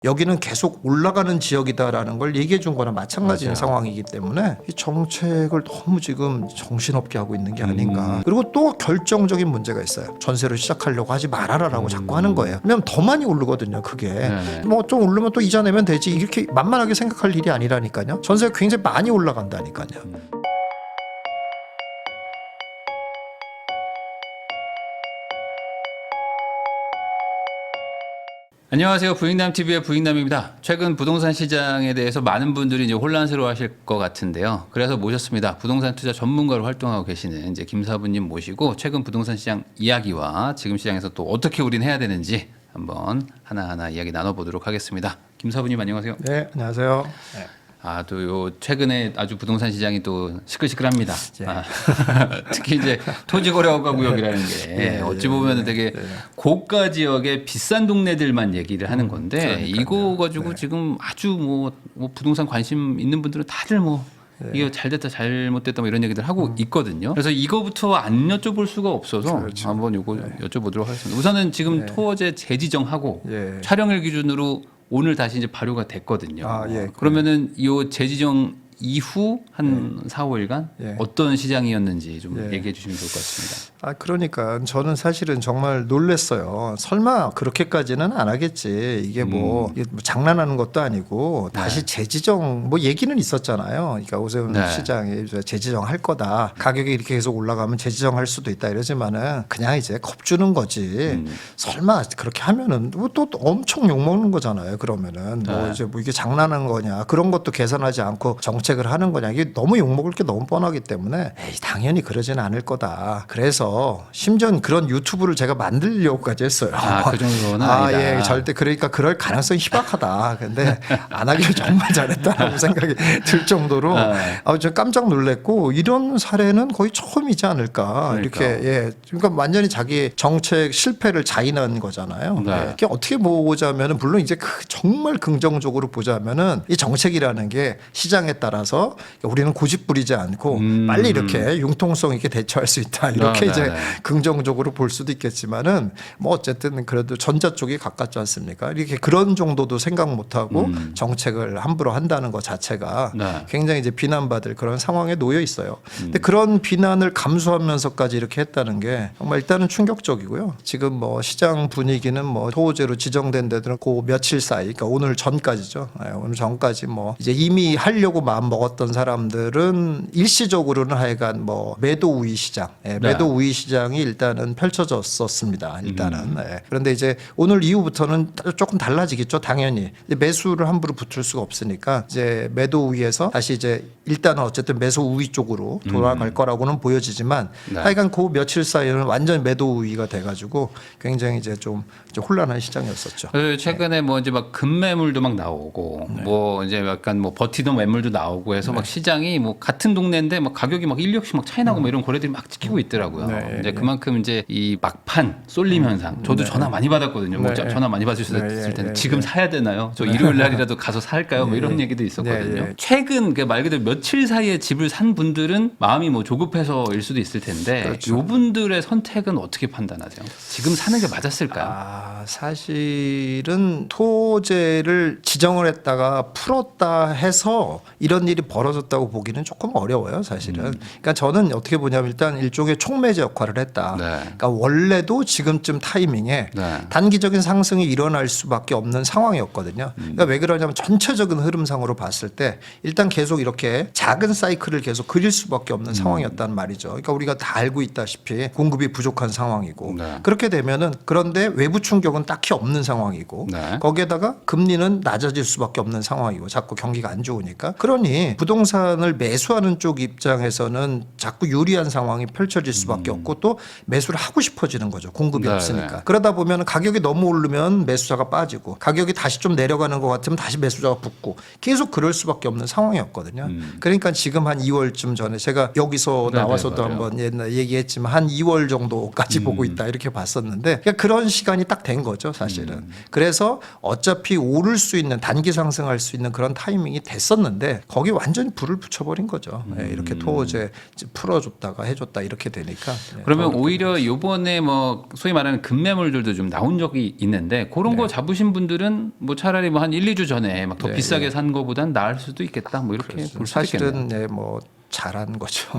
여기는 계속 올라가는 지역이다라는 걸 얘기해 준 거나 마찬가지인 상황이기 때문에 이 정책을 너무 지금 정신없게 하고 있는 게 아닌가. 그리고 또 결정적인 문제가 있어요. 전세로 시작하려고 하지 말아라라고 자꾸 하는 거예요. 왜냐면 더 많이 오르거든요. 그게 뭐 좀 오르면 또 이자 내면 되지 이렇게 만만하게 생각할 일이 아니라니까요. 전세가 굉장히 많이 올라간다니까요. 안녕하세요. 부익남TV의 부익남입니다. 최근 부동산 시장에 대해서 많은 분들이 이제 혼란스러워하실 것 같은데요. 그래서 모셨습니다. 부동산 투자 전문가로 활동하고 계시는 이제 김사부님 모시고 최근 부동산 시장 이야기와 지금 시장에서 또 어떻게 우린 해야 되는지 한번 하나하나 이야기 나눠보도록 하겠습니다. 김사부님 안녕하세요. 네, 안녕하세요. 네. 또 요 최근에 아주 부동산 시장이 또 시끌시끌합니다. 특히 이제 토지거래허가 구역이라는 게 어찌 보면 되게 고가 지역의 비싼 동네들만 얘기를 하는 건데 그러니까요. 이거 가지고 지금 아주 뭐 부동산 관심 있는 분들은 다들 뭐 이거 잘됐다 잘못됐다 뭐 이런 얘기들 하고 있거든요. 그래서 이거부터 안 여쭤볼 수가 없어서 한번 요거 여쭤보도록 하겠습니다. 우선은 지금 토지 재지정하고 촬영일 기준으로 오늘 다시 이제 발효가 됐거든요. 그러면은 이 재지정 이후 한 4, 5일간 어떤 시장이었는지 좀 얘기해 주시면 좋을 것 같습니다. 그러니까 저는 사실은 정말 놀랐어요. 설마 그렇게까지는 안 하겠지. 이게 뭐 장난하는 것도 아니고 다시 재지정 뭐 얘기는 있었잖아요. 그러니까 오세훈 시장이 재지정 할 거다. 가격이 이렇게 계속 올라가면 재지정할 수도 있다 이러지만은 그냥 이제 겁주는 거지. 설마 그렇게 하면은 또 엄청 욕 먹는 거잖아요. 그러면은 뭐 이제 뭐 이게 장난하는 거냐 그런 것도 계산하지 않고 정책을 하는 거냐 이게 너무 욕 먹을 게 너무 뻔하기 때문에 당연히 그러지는 않을 거다. 그래서 심지어 그런 유튜브를 제가 만들려고까지 했어요. 그 정도는 아니다. 절대 그러니까 그럴 가능성이 희박하다. 근데 안 하기를 정말 잘했다라고 생각이 들 정도로 저 깜짝 놀랐고 이런 사례는 거의 처음이지 않을까. 이렇게 그러니까 완전히 자기 정책 실패를 자인한 거잖아요. 이게 어떻게 보자면은 물론 이제 정말 긍정적으로 보자면은 이 정책이라는 게 시장에 따라서 우리는 고집 부리지 않고 빨리 이렇게 융통성 있게 대처할 수 있다. 이렇게 이제 긍정적으로 볼 수도 있겠지만은 뭐 어쨌든 그래도 전자 쪽이 가깝지 않습니까? 이렇게 그런 정도도 생각 못하고 정책을 함부로 한다는 것 자체가 굉장히 이제 비난받을 그런 상황에 놓여 있어요. 근데 그런 비난을 감수하면서까지 이렇게 했다는 게 정말 일단은 충격적이고요. 지금 뭐 시장 분위기는 뭐 토호제로 지정된 데들은 그 며칠 사이, 그러니까 오늘 전까지죠. 오늘 전까지 뭐 이제 이미 하려고 마음 먹었던 사람들은 일시적으로는 하여간 뭐 매도 우위 시장, 매도 우위 시장이 일단은 펼쳐졌었습니다. 일단은. 그런데 이제 오늘 이후부터는 조금 달라지겠죠. 당연히 매수를 함부로 붙을 수가 없으니까 이제 매도 우위에서 다시 이제 일단은 어쨌든 매수 우위 쪽으로 돌아갈 거라고는 보여지지만 하여간 그 며칠 사이에는 완전 매도 우위가 돼가지고 굉장히 이제 좀 혼란한 시장이었었죠. 최근에 뭐 이제 막 급매물도 막 나오고 뭐 이제 약간 뭐 버티던 매물도 나오고 해서 막 시장이 뭐 같은 동네인데 막 가격이 막 1억씩 막 차이 나고 뭐 이런 거래들이 막 찍히고 있더라고요. 이제 그만큼 이제 이 막판 쏠림 현상. 저도 전화 많이 받았거든요. 뭐 전화 많이 받으셨을 텐데 지금 사야 되나요? 저 일요일 날이라도 가서 살까요? 뭐 이런 얘기도 있었거든요. 최근 말 그대로 며칠 사이에 집을 산 분들은 마음이 뭐 조급해서일 수도 있을 텐데 이분들의 선택은 어떻게 판단하세요? 지금 사는 게 맞았을까요? 사실은 토지를 지정을 했다가 풀었다 해서 이런 일이 벌어졌다고 보기는 조금 어려워요, 사실은. 그러니까 저는 어떻게 보냐면 일단 일종의 촉매제 역할을 했다. 그러니까 원래도 지금쯤 타이밍에 단기적인 상승이 일어날 수밖에 없는 상황이었거든요. 그러니까 왜 그러냐면 전체적인 흐름상으로 봤을 때 일단 계속 이렇게 작은 사이클을 계속 그릴 수밖에 없는 상황이었단 말이죠. 그러니까 우리가 다 알고 있다시피 공급이 부족한 상황이고 그렇게 되면은 그런데 외부 충격은 딱히 없는 상황이고 거기에다가 금리는 낮아질 수밖에 없는 상황이고 자꾸 경기가 안 좋으니까 그러니 부동산을 매수하는 쪽 입장에서는 자꾸 유리한 상황이 펼쳐질 수밖에 없고 또 매수를 하고 싶어지는 거죠. 공급이 없으니까. 그러다 보면 가격이 너무 오르면 매수자가 빠지고 가격이 다시 좀 내려가는 것 같으면 다시 매수자가 붙고 계속 그럴 수밖에 없는 상황이었거든요. 그러니까 지금 한 2월쯤 전에 제가 여기서 나와서도 한번 옛날 얘기했지만 한 2월 정도까지 보고 있다 이렇게 봤었는데 그러니까 그런 시간이 딱 된 거죠, 사실은. 그래서 어차피 오를 수 있는 단기 상승할 수 있는 그런 타이밍이 됐었는데 거기 완전히 불을 붙여버린 거죠. 예, 이렇게 토호제 풀어줬다가 해줬다 이렇게 되니까. 예, 그러면 오히려 요번에 뭐 소위 말하는 급매물들도 좀 나온 적이 있는데 그런 거 잡으신 분들은 뭐 차라리 뭐 한 1, 2주 전에 막 더 비싸게 산 거보단 나을 수도 있겠다. 뭐 이렇게 볼 수도 있겠네요. 사실은 예, 뭐 잘한 거죠.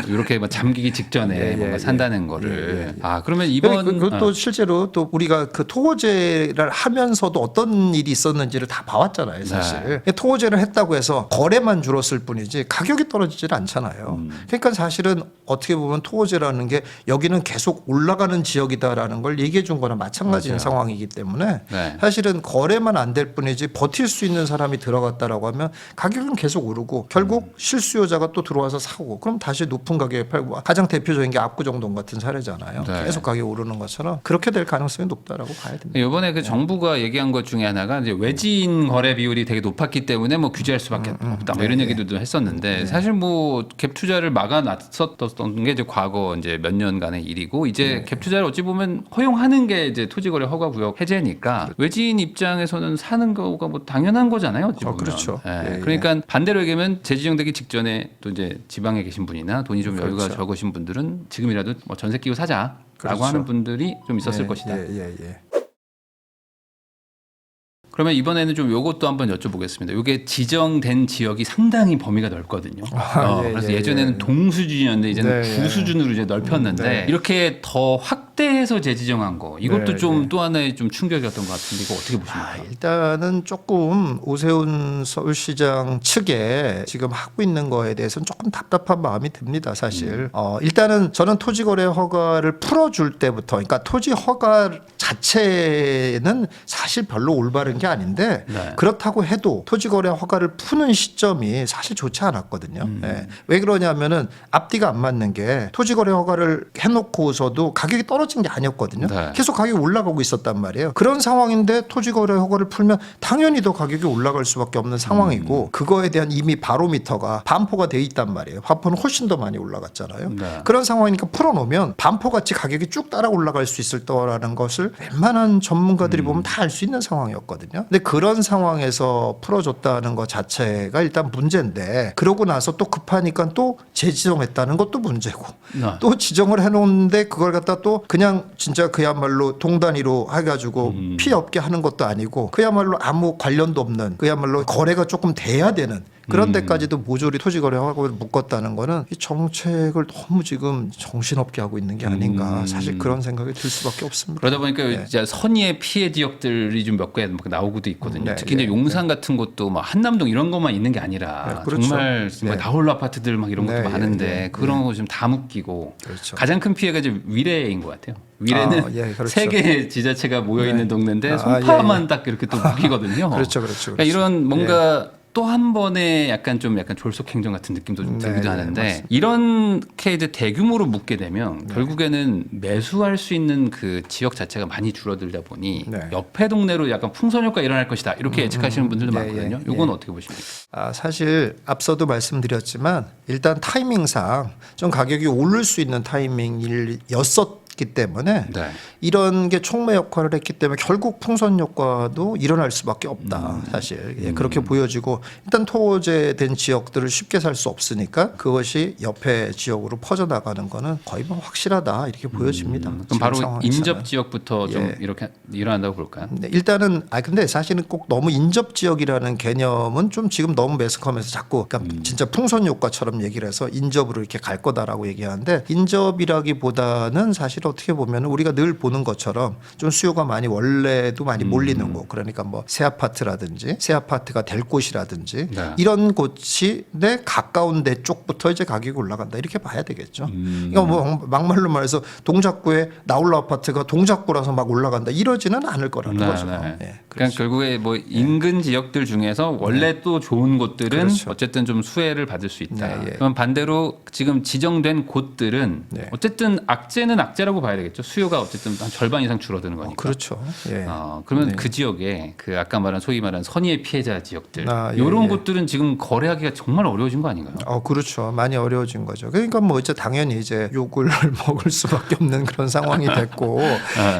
이렇게 뭐 잠기기 직전에 뭔가 산다는 거를. 아 그러면 이번 그것도 실제로 또 우리가 그 토호제를 하면서도 어떤 일이 있었는지를 다 봐왔잖아요. 사실 토호제를 했다고 해서 거래만 줄었을 뿐이지 가격이 떨어지질 않잖아요. 그러니까 사실은 어떻게 보면 토호제라는 게 여기는 계속 올라가는 지역이다라는 걸 얘기해 준 거나 마찬가지인 상황이기 때문에 사실은 거래만 안 될 뿐이지 버틸 수 있는 사람이 들어갔다라고 하면 가격은 계속 오르고 결국 실수요자가 또 들어와서 사고 그럼 다시 높은 가격에 팔고 가장 대표적인 게 압구정동 같은 사례잖아요. 계속 가격이 오르는 것처럼 그렇게 될 가능성이 높다라고 봐야 됩니다. 이번에 그 정부가 얘기한 것 중에 하나가 이제 외지인 거래 비율이 되게 높았기 때문에 뭐 규제할 수밖에 없다. 뭐 이런 얘기도 했었는데 사실 뭐 갭 투자를 막아놨었던 게 이제 과거 이제 몇 년간의 일이고 이제 갭 투자를 어찌 보면 허용하는 게 이제 토지거래 허가구역 해제니까 외지인 입장에서는 사는 거가 뭐 당연한 거잖아요. 어찌 보면. 그렇죠. 그러니까 반대로 얘기하면 재지정되기 직전에 또 이제 지방에 계신 분이나 돈이 좀 여유가 적으신 분들은 지금이라도 뭐 전세 끼고 사자라고 하는 분들이 좀 있었을 것이다. 그러면 이번에는 좀 요것도 한번 여쭤보겠습니다. 이게 지정된 지역이 상당히 범위가 넓거든요. 그래서 예전에는 동수준이었는데 이제는 구수준으로 이제 넓혔는데 이렇게 더 확대해서 재지정한 거 이것도 좀 또 하나의 좀 충격이었던 것 같은데 이거 어떻게 보십니까? 일단은 조금 오세훈 서울시장 측에 지금 하고 있는 거에 대해서는 조금 답답한 마음이 듭니다. 사실 일단은 저는 토지거래 허가를 풀어줄 때부터 그러니까 토지 허가 자체는 사실 별로 올바른 게 아닌데 그렇다고 해도 토지거래 허가를 푸는 시점이 사실 좋지 않았거든요. 왜 그러냐면은 앞뒤가 안 맞는 게 토지거래 허가를 해놓고서도 가격이 떨어진 게 아니었거든요. 계속 가격이 올라가고 있었단 말이에요. 그런 상황인데 토지거래 허가를 풀면 당연히 더 가격이 올라갈 수밖에 없는 상황이고 그거에 대한 이미 바로미터가 반포가 돼 있단 말이에요. 반포는 훨씬 더 많이 올라갔잖아요. 그런 상황이니까 풀어놓으면 반포같이 가격이 쭉 따라 올라갈 수 있을 거라는 것을 웬만한 전문가들이 보면 다 알 수 있는 상황이었거든요. 근데 그런 상황에서 풀어줬다는 것 자체가 일단 문제인데 그러고 나서 또 급하니까 또 재지정했다는 것도 문제고 또 지정을 해놓는데 그걸 갖다 또 그냥 진짜 그야말로 동단위로 해가지고 피해 없게 하는 것도 아니고 그야말로 아무 관련도 없는 그야말로 거래가 조금 돼야 되는 그런 데까지도 모조리 토지거래 허가를 묶었다는 거는 이 정책을 너무 지금 정신없게 하고 있는 게 아닌가 사실 그런 생각이 들 수밖에 없습니다. 그러다 보니까 이제 선의의 피해 지역들이 좀 몇 개 나오고도 있거든요. 특히 이제 용산 같은 곳도 막 한남동 이런 것만 있는 게 아니라 정말 다홀로 아파트들 막 이런 것도 많은데 그런 거 좀 다 묶이고 가장 큰 피해가 이제 위례인 것 같아요. 위례는 세 개의 지자체가 모여 있는 동네인데 송파만 딱 이렇게 또 묶이거든요. 그러니까 이런 뭔가 또 한 번에 약간 졸속 행정 같은 느낌도 좀 들기도 하는데 맞습니다. 이렇게 이제 대규모로 묶게 되면 결국에는 매수할 수 있는 그 지역 자체가 많이 줄어들다 보니 옆에 동네로 약간 풍선 효과 일어날 것이다 이렇게 예측하시는 분들도 많거든요. 이건 어떻게 보십니까? 사실 앞서도 말씀드렸지만 일단 타이밍상 좀 가격이 오를 수 있는 타이밍이었었기 때문에 이런 게 촉매 역할을 했기 때문에 결국 풍선 효과도 일어날 수밖에 없다. 사실 그렇게 보여지고 일단 토제된 지역들을 쉽게 살 수 없으니까 그것이 옆에 지역으로 퍼져나가는 거는 거의 뭐 확실하다 이렇게 보여집니다. 그럼 바로 인접 지역부터 좀 이렇게 일어난다고 볼까요? 일단은 근데 사실은 꼭 너무 인접 지역이라는 개념은 좀 지금 너무 매스컴에서 자꾸 그러니까 진짜 풍선 효과처럼 얘기를 해서 인접으로 이렇게 갈 거다라고 얘기하는데 인접이라기보다는 사실 어떻게 보면 우리가 늘 보는 것처럼 좀 수요가 많이 원래도 많이 몰리는 곳 그러니까 뭐 새 아파트라든지 새 아파트가 될 곳이라든지 이런 곳이 내 가까운 데 쪽부터 이제 가격이 올라간다 이렇게 봐야 되겠죠. 그러니까 뭐 막말로 말해서 동작구에 나홀로 아파트가 동작구라서 막 올라간다 이러지는 않을 거라는 거죠. 그러니까 결국에 뭐 인근 지역들 중에서 원래 또 좋은 곳들은 어쨌든 좀 수혜를 받을 수 있다. 그럼 반대로 지금 지정된 곳들은 어쨌든 악재는 악재라고 그렇다고 봐야 되겠죠. 수요가 어쨌든 한 절반 이상 줄어드는 거니까. 그렇죠. 예. 그러면 그 지역에 그 아까 말한 소위 말한 선의의 피해자 지역들 예, 이런 예. 곳들은 지금 거래하기가 정말 어려워진 거 아닌가요? 그렇죠. 많이 어려워진 거죠. 그러니까 뭐 이제 당연히 이제 욕을 먹을 수밖에 없는 그런 상황이 됐고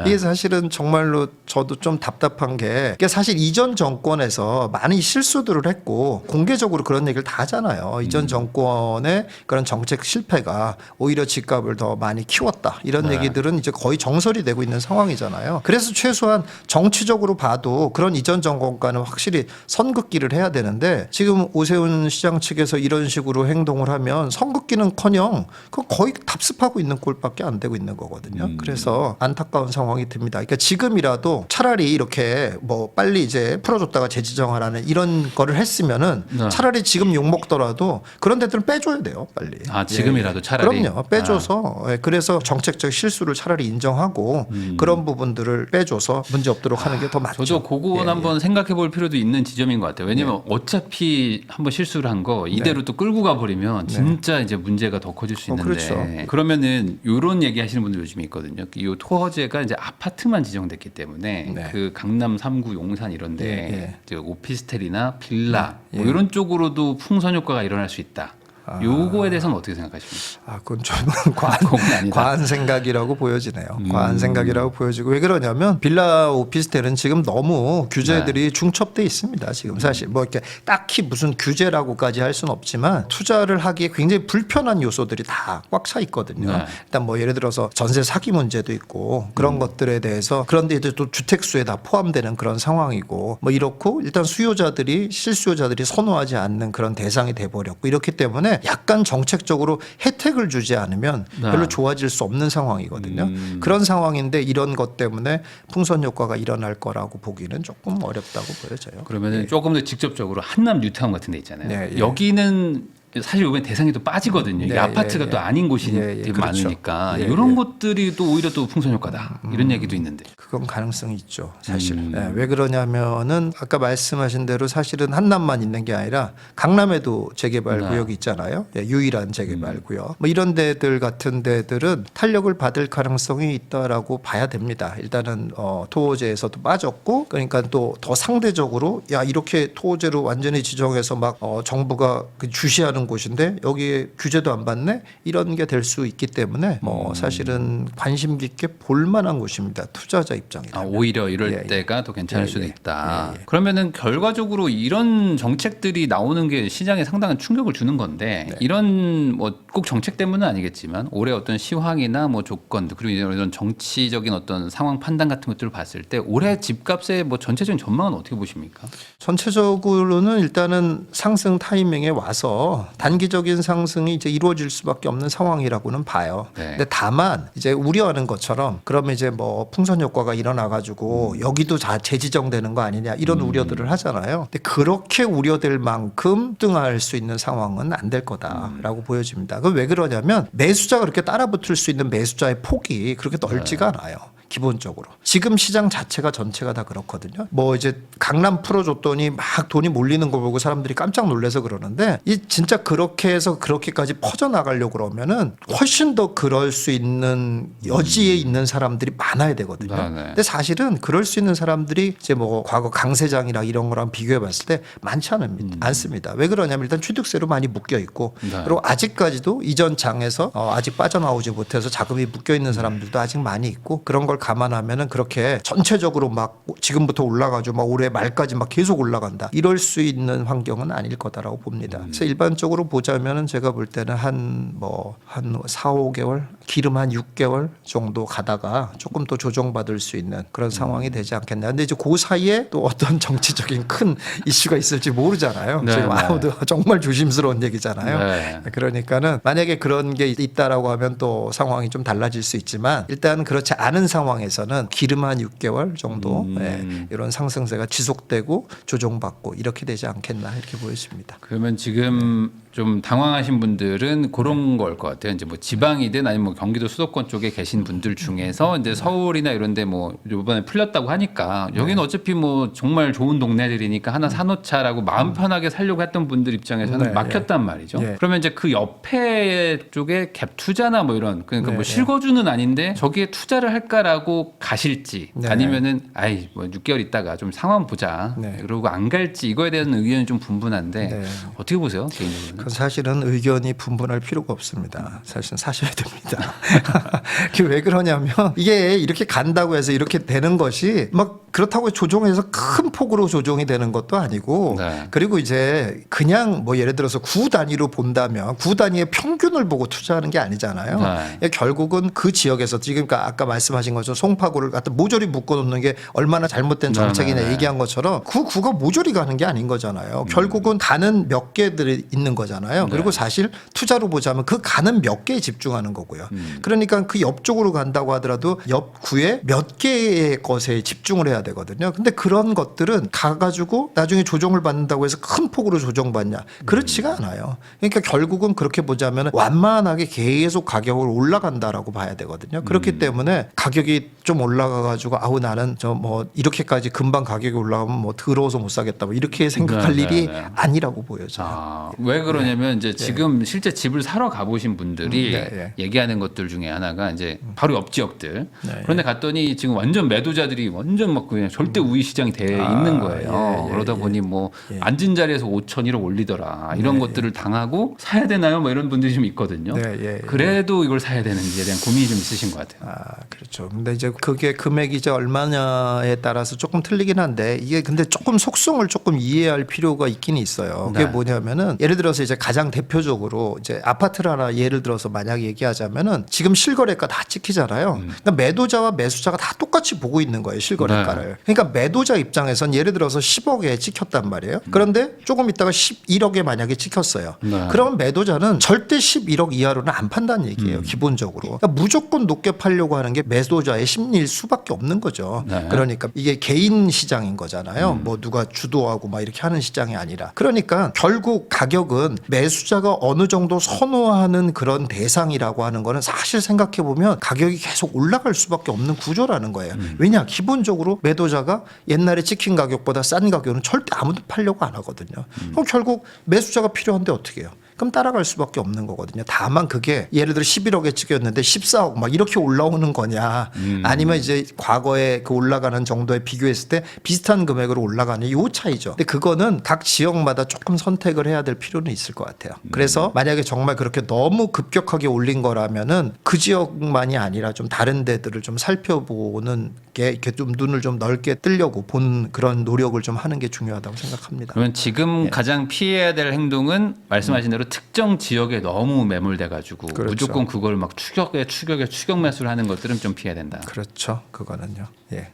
이게 사실은 정말로 저도 좀 답답한 게 이게 사실 이전 정권에서 많은 실수들을 했고 공개적으로 그런 얘기를 다 하잖아요. 이전 정권의 그런 정책 실패가 오히려 집값을 더 많이 키웠다. 이런 얘기들은 이제 거의 정설이 되고 있는 상황이잖아요. 그래서 최소한 정치적으로 봐도 그런 이전 정권과는 확실히 선긋기를 해야 되는데 지금 오세훈 시장 측에서 이런 식으로 행동을 하면 선긋기는커녕 거의 답습하고 있는 꼴밖에 안 되고 있는 거거든요. 그래서 안타까운 상황이 듭니다. 그러니까 지금이라도 차라리 이렇게 뭐 빨리 이제 풀어줬다가 재지정하라는 이런 거를 했으면은 차라리 지금 욕 먹더라도 그런 데들은 빼줘야 돼요, 빨리. 지금이라도 차라리. 그럼요, 빼줘서 그래서 정책적 실수를 차라리 인정하고 그런 부분들을 빼줘서 문제 없도록 하는 게 더 맞죠. 저도 그건 한번 생각해 볼 필요도 있는 지점인 것 같아요. 왜냐하면 어차피 한번 실수를 한 거 이대로 또 끌고 가버리면 진짜 이제 문제가 더 커질 수 있는데 그렇죠. 그러면은 이런 얘기 하시는 분들 요즘에 있거든요. 이 토지가 이제 아파트만 지정됐기 때문에 그 강남 3구 용산 이런데 이제 오피스텔이나 빌라 뭐 이런 쪽으로도 풍선 효과가 일어날 수 있다. 요거에 대해서는 어떻게 생각하십니까? 그건 좀 그건 아니다. 과한 생각이라고 보여지네요. 과한 생각이라고 보여지고 왜 그러냐면 빌라 오피스텔은 지금 너무 규제들이 중첩돼 있습니다. 지금 사실 뭐 이렇게 딱히 무슨 규제라고까지 할 수는 없지만 투자를 하기에 굉장히 불편한 요소들이 다 꽉 차 있거든요. 일단 뭐 예를 들어서 전세 사기 문제도 있고 그런 것들에 대해서 그런데 이제 또 주택수에 다 포함되는 그런 상황이고 뭐 이렇고 일단 수요자들이 실수요자들이 선호하지 않는 그런 대상이 돼버렸고 이렇기 때문에 약간 정책적으로 혜택을 주지 않으면 별로 좋아질 수 없는 상황이거든요. 그런 상황인데 이런 것 때문에 풍선 효과가 일어날 거라고 보기는 조금 어렵다고 보여져요. 그러면은 조금 더 직접적으로 한남 뉴타운 같은 데 있잖아요. 예. 여기는 사실 이번에 대상이 또 빠지거든요. 이게 아파트가 또 아닌 곳이 그렇죠. 많으니까 이런 것들이 또 오히려 또 풍선 효과다 이런 얘기도 있는데. 그건 가능성이 있죠, 사실. 왜 그러냐면은 아까 말씀하신 대로 사실은 한남만 있는 게 아니라 강남에도 재개발 구역이 있잖아요. 유일한 재개발 구역. 뭐 이런 데들 같은 데들은 탄력을 받을 가능성이 있다라고 봐야 됩니다. 일단은 토호제에서도 빠졌고, 그러니까 또 더 상대적으로 야 이렇게 토호제로 완전히 지정해서 막 정부가 주시하는 곳인데 여기에 규제도 안 받네 이런 게 될 수 있기 때문에 뭐 사실은 관심 깊게 볼 만한 곳입니다. 투자자 입장이라면. 오히려 이럴 때가 더 괜찮을 수도 있다. 그러면은 결과적으로 이런 정책들이 나오는 게 시장에 상당한 충격을 주는 건데 이런 뭐 꼭 정책 때문은 아니겠지만 올해 어떤 시황이나 뭐 조건 그리고 이런 정치적인 어떤 상황 판단 같은 것들을 봤을 때 올해 집값의 뭐 전체적인 전망은 어떻게 보십니까? 전체적으로는 일단은 상승 타이밍에 와서 단기적인 상승이 이제 이루어질 수밖에 없는 상황이라고는 봐요. 근데 다만 이제 우려하는 것처럼 그러면 이제 뭐 풍선 효과가 일어나 가지고 여기도 다 재지정되는 거 아니냐 이런 우려들을 하잖아요. 근데 그렇게 우려될 만큼 등할 수 있는 상황은 안 될 거다라고 보여집니다. 그건 왜 그러냐면 매수자가 그렇게 따라붙을 수 있는 매수자의 폭이 그렇게 넓지가 않아요. 기본적으로 지금 시장 자체가 전체가 다 그렇거든요. 뭐 이제 강남 풀어줬더니 막 돈이 몰리는 거 보고 사람들이 깜짝 놀라서 그러는데 이 진짜 그렇게 해서 그렇게까지 퍼져나가려고 그러면은 훨씬 더 그럴 수 있는 여지에 있는 사람들이 많아야 되거든요. 근데 사실은 그럴 수 있는 사람들이 이제 뭐 과거 강세장이랑 이런 거랑 비교해 봤을 때 많지 않습니다. 왜 그러냐면 일단 취득세로 많이 묶여 있고 그리고 아직까지도 이전 장에서 아직 빠져나오지 못해서 자금이 묶여 있는 사람들도 아직 많이 있고 그런 걸 감안하면은 그렇게 전체적으로 막 지금부터 올라가죠. 막 올해 말까지 막 계속 올라간다. 이럴 수 있는 환경은 아닐 거다라고 봅니다. 그래서 일반적으로 보자면은 제가 볼 때는 한 4, 5개월, 기름 한 6개월 정도 가다가 조금 더 조정받을 수 있는 그런 상황이 되지 않겠나. 근데 이제 그 사이에 또 어떤 정치적인 큰 이슈가 있을지 모르잖아요. 지금 아무도 정말 조심스러운 얘기잖아요. 그러니까는 만약에 그런 게 있다라고 하면 또 상황이 좀 달라질 수 있지만 일단 그렇지 않은 상황에서는 기름 한 6개월 정도 이런 상승세가 지속되고 조정받고 이렇게 되지 않겠나 이렇게 보여집니다. 그러면 지금 좀 당황하신 분들은 그런 걸 것 같아요. 이제 뭐 지방이든 아니면 뭐 경기도 수도권 쪽에 계신 분들 중에서 이제 서울이나 이런데 뭐 이번에 풀렸다고 하니까 여기는 어차피 뭐 정말 좋은 동네들이니까 하나 사놓자라고 마음 편하게 살려고 했던 분들 입장에서는 막혔단 말이죠. 그러면 이제 그 옆에 쪽에 갭 투자나 뭐 이런 그러니까 뭐 실거주는 아닌데 저기에 투자를 할까라고 가실지 아니면은 아이 뭐 6개월 있다가 좀 상황 보자 그러고 안 갈지 이거에 대한 의견이 좀 분분한데 어떻게 보세요 개인적으로는? 그건 사실은 의견이 분분할 필요가 없습니다. 사실은 사셔야 됩니다. 그게 왜 그러냐면 이게 이렇게 간다고 해서 이렇게 되는 것이 막 그렇다고 조정해서 큰 폭으로 조정이 되는 것도 아니고 그리고 이제 그냥 뭐 예를 들어서 구 단위로 본다면 구 단위의 평균을 보고 투자하는 게 아니잖아요. 결국은 그 지역에서 지금 아까 말씀하신 것처럼 송파구를 갖다 모조리 묶어놓는 게 얼마나 잘못된 정책이냐 얘기한 것처럼 그 구가 모조리 가는 게 아닌 거잖아요. 결국은 가는 몇 개들이 있는 거잖아요. 그리고 사실 투자로 보자면 그 가는 몇 개에 집중하는 거고요. 그러니까 그 옆쪽으로 간다고 하더라도 옆 구에 몇 개의 것에 집중을 해야 되거든요. 근데 그런 것들은 가가지고 나중에 조정을 받는다고 해서 큰 폭으로 조정받냐? 그렇지가 않아요. 그러니까 결국은 그렇게 보자면 완만하게 계속 가격을 올라간다라고 봐야 되거든요. 그렇기 때문에 가격이 좀 올라가가지고 아우 나는 저 뭐 이렇게까지 금방 가격이 올라가면 뭐 더러워서 못 사겠다 뭐 이렇게 생각할 일이 아니라고 보여져요. 왜 그러냐면 이제 지금 실제 집을 사러 가보신 분들이 얘기하는 것들 중에 하나가 이제 바로 옆 지역들. 그런데 갔더니 지금 완전 매도자들이 완전 막 그냥 절대 우위 시장이 돼 있는 거예요. 그러다 보니 뭐 앉은 자리에서 5천 1억 올리더라 이런 것들을 당하고 사야 되나요? 뭐 이런 분들이 좀 있거든요. 그래도 이걸 사야 되는지에 대한 고민이 좀 있으신 것 같아요. 그렇죠. 근데 이제 그게 금액이 이제 얼마냐에 따라서 조금 틀리긴 한데 이게 근데 조금 속성을 조금 이해할 필요가 있긴 있어요. 그게 뭐냐면은 예를 들어서 이제 가장 대표적으로 이제 아파트를 하나 예를 들어서 만약에 얘기하자면은 지금 실거래가 다 찍히잖아요. 그러니까 매도자와 매수자가 다 똑같이 보고 있는 거예요. 실거래가를. 그러니까 매도자 입장에선 예를 들어서 10억에 찍혔단 말이에요. 그런데 조금 있다가 11억에 만약에 찍혔어요. 그러면 매도자는 절대 11억 이하로는 안 판다는 얘기예요. 기본적으로. 그러니까 무조건 높게 팔려고 하는 게 매도자의 심리일 수밖에 없는 거죠. 그러니까 이게 개인 시장인 거잖아요. 뭐 누가 주도하고 막 이렇게 하는 시장이 아니라. 그러니까 결국 가격은 매수자가 어느 정도 선호하는 그런 대상이라고 하는 거는 사실 생각해 보면 가격이 계속 올라갈 수밖에 없는 구조라는 거예요. 왜냐? 기본적으로 매도자가 옛날에 찍힌 가격보다 싼 가격은 절대 아무도 팔려고 안 하거든요. 그럼 결국 매수자가 필요한데 어떻게 해요? 그럼 따라갈 수밖에 없는 거거든요. 다만 그게 예를 들어 11억에 찍혔는데 14억 막 이렇게 올라오는 거냐 아니면 이제 과거에 그 올라가는 정도에 비교했을 때 비슷한 금액으로 올라가는 요 차이죠. 근데 그거는 각 지역마다 조금 선택을 해야 될 필요는 있을 것 같아요. 그래서 만약에 정말 그렇게 너무 급격하게 올린 거라면은 그 지역만이 아니라 좀 다른 데들을 좀 살펴보는 게 이렇게 좀 눈을 좀 넓게 뜨려고 본 그런 노력을 좀 하는 게 중요하다고 생각합니다. 그러면 지금 가장 피해야 될 행동은 말씀하신 대로 특정 지역에 너무 매몰돼 가지고 무조건 그걸 막 추격 매수를 하는 것들은 좀 피해야 된다. 그렇죠. 그거는요. 예.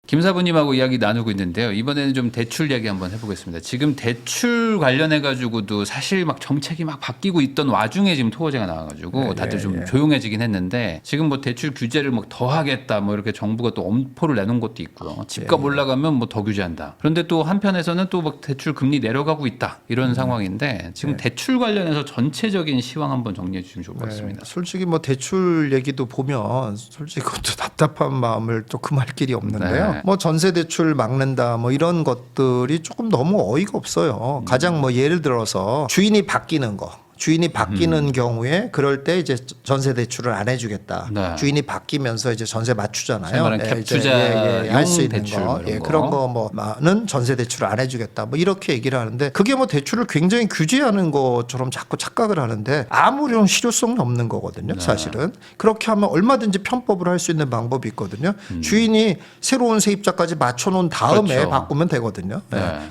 김 사부님하고 이야기 나누고 있는데요. 이번에는 좀 대출 얘기 한번 해보겠습니다. 지금 대출 관련해 가지고도 사실 막 정책이 막 바뀌고 있던 와중에 지금 토호제가 나와가지고 다들 좀 조용해지긴 했는데 지금 뭐 대출 규제를 막 더 하겠다 뭐 이렇게 정부가 또 엄포를 내놓은 것도 있고요. 집값 올라가면 뭐 더 규제한다. 그런데 또 한편에서는 또 막 대출 금리 내려가고 있다 이런 상황인데 지금 대출 관련해서 전체적인 시황 한번 정리해 주시면 좋을 것 같습니다. 솔직히 뭐 대출 얘기도 보면 솔직히 그것도 답답한 마음을 또 금할 길이 없는데요. 뭐 전세 대출 막는다 뭐 이런 것들이 조금 너무 어이가 없어요. 가장 뭐 예를 들어서 주인이 바뀌는 거. 주인이 바뀌는 경우에 그럴 때 이제 전세 대출을 안 해주겠다. 주인이 바뀌면서 이제 전세 맞추잖아요. 갭 투자 할 수 있는 대출 거, 그런 거 뭐는 전세 대출을 안 해주겠다. 뭐 이렇게 얘기를 하는데 그게 뭐 대출을 굉장히 규제하는 것처럼 자꾸 착각을 하는데 아무런 실효성이 없는 거거든요. 사실은 그렇게 하면 얼마든지 편법을 할 수 있는 방법이 있거든요. 주인이 새로운 세입자까지 맞춰놓은 다음에 바꾸면 되거든요.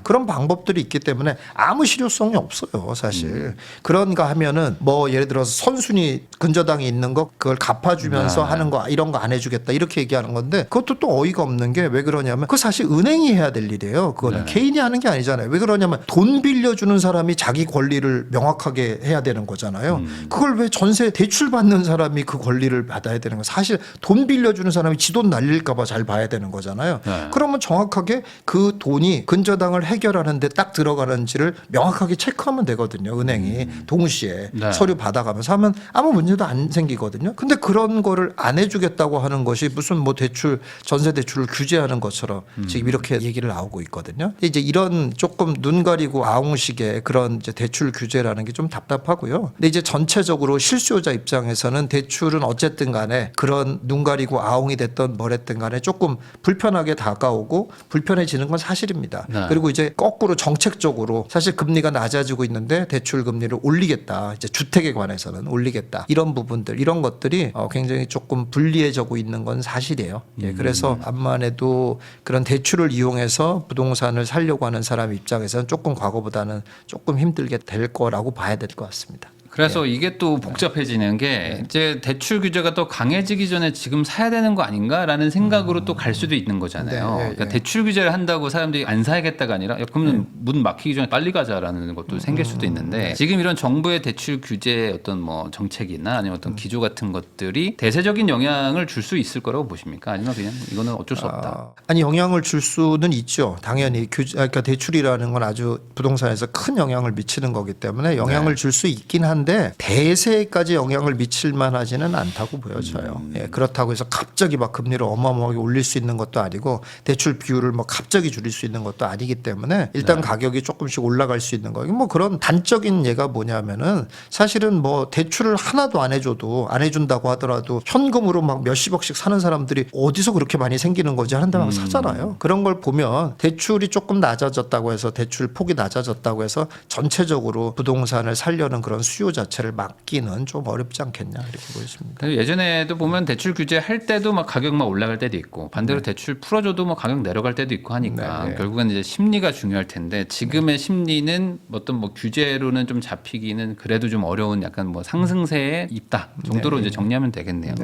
그런 방법들이 있기 때문에 아무 실효성이 없어요. 사실 그런 무언가 하면은 뭐 예를 들어서 선순위 근저당이 있는 거 그걸 갚아주면서 하는 거 이런 거 안 해주겠다 이렇게 얘기하는 건데 그것도 또 어이가 없는 게 왜 그러냐면 그거 사실 은행이 해야 될 일이에요. 그거는 개인이 하는 게 아니잖아요. 왜 그러냐면 돈 빌려주는 사람이 자기 권리를 명확하게 해야 되는 거잖아요. 그걸 왜 전세 대출 받는 사람이 그 권리를 받아야 되는 거 사실 돈 빌려주는 사람이 지 돈 날릴까 봐 잘 봐야 되는 거잖아요. 그러면 정확하게 그 돈이 근저당을 해결하는데 딱 들어가는지를 명확하게 체크하면 되거든요. 은행이 동시에 서류 받아가면서 하면 아무 문제도 안 생기거든요. 근데 그런 거를 안 해주겠다고 하는 것이 무슨 뭐 대출 전세 대출을 규제하는 것처럼 지금 이렇게 얘기를 나오고 있거든요. 이제 이런 조금 눈 가리고 아웅식의 그런 이제 대출 규제라는 게 좀 답답하고요. 근데 이제 전체적으로 실수요자 입장에서는 대출은 어쨌든 간에 그런 눈 가리고 아웅이 됐던 뭐랬든 간에 조금 불편하게 다가오고 불편해지는 건 사실입니다. 그리고 이제 거꾸로 정책적으로 사실 금리가 낮아지고 있는데 대출 금리를 올리겠다. 이제 주택에 관해서는 올리겠다. 이런 부분들 이런 것들이 굉장히 조금 불리해지고 있는 건 사실이에요. 예, 그래서 암만 해도 그런 대출을 이용해서 부동산을 살려고 하는 사람 입장에서는 조금 과거보다는 조금 힘들게 될 거라고 봐야 될 것 같습니다. 그래서 이게 또 복잡해지는 게 이제 대출 규제가 또 강해지기 전에 지금 사야 되는 거 아닌가라는 생각으로 또 갈 수도 있는 거잖아요. 그러니까 대출 규제를 한다고 사람들이 안 사야겠다가 아니라 야, 그러면 문 막히기 전에 빨리 가자라는 것도 생길 수도 있는데 지금 이런 정부의 대출 규제 어떤 뭐 정책이나 아니면 어떤 기조 같은 것들이 대세적인 영향을 줄 수 있을 거라고 보십니까? 아니면 그냥 이거는 어쩔 수 없다. 아니 영향을 줄 수는 있죠. 당연히 그러니까 대출이라는 건 아주 부동산에서 큰 영향을 미치는 거기 때문에 영향을 줄 수 있긴 한데 대세까지 영향을 미칠 만하지는 않다고 보여져요. 예, 그렇다고 해서 갑자기 막 금리를 어마어마하게 올릴 수 있는 것도 아니고 대출 비율을 뭐 갑자기 줄일 수 있는 것도 아니기 때문에 일단 가격이 조금씩 올라갈 수 있는 거예요. 뭐 그런 단적인 예가 뭐냐면은 사실은 뭐 대출을 하나도 안 해줘도 안 해준다고 하더라도 현금으로 막 몇십억씩 사는 사람들이 어디서 그렇게 많이 생기는 거지 하는데 막 사잖아요. 그런 걸 보면 대출이 조금 낮아졌다고 해서 대출 폭이 낮아졌다고 해서 전체적으로 부동산을 살려는 그런 수요 자체를 막기는 좀 어렵지 않겠냐 이렇게 보였습니다. 예전에도 보면 대출 규제 할 때도 막 가격만 올라갈 때도 있고 반대로 대출 풀어줘도 뭐 가격 내려갈 때도 있고 하니까 결국은 이제 심리가 중요할 텐데 지금의 심리는 어떤 뭐 규제로는 좀 잡히기는 그래도 좀 어려운 약간 뭐 상승세에 있다 정도로 이제 정리하면 되겠네요.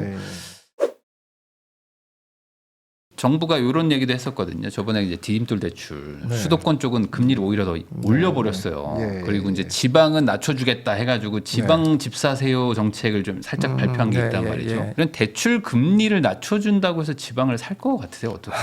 정부가 이런 얘기도 했었거든요. 저번에 이제 디딤돌 대출 수도권 쪽은 금리를 오히려 더 올려버렸어요. 그리고 이제 지방은 낮춰주겠다 해가지고 지방 집 사세요 정책을 좀 살짝 발표한 게 있단 말이죠. 이런 대출 금리를 낮춰준다고 해서 지방을 살 것 같으세요? 어떻게?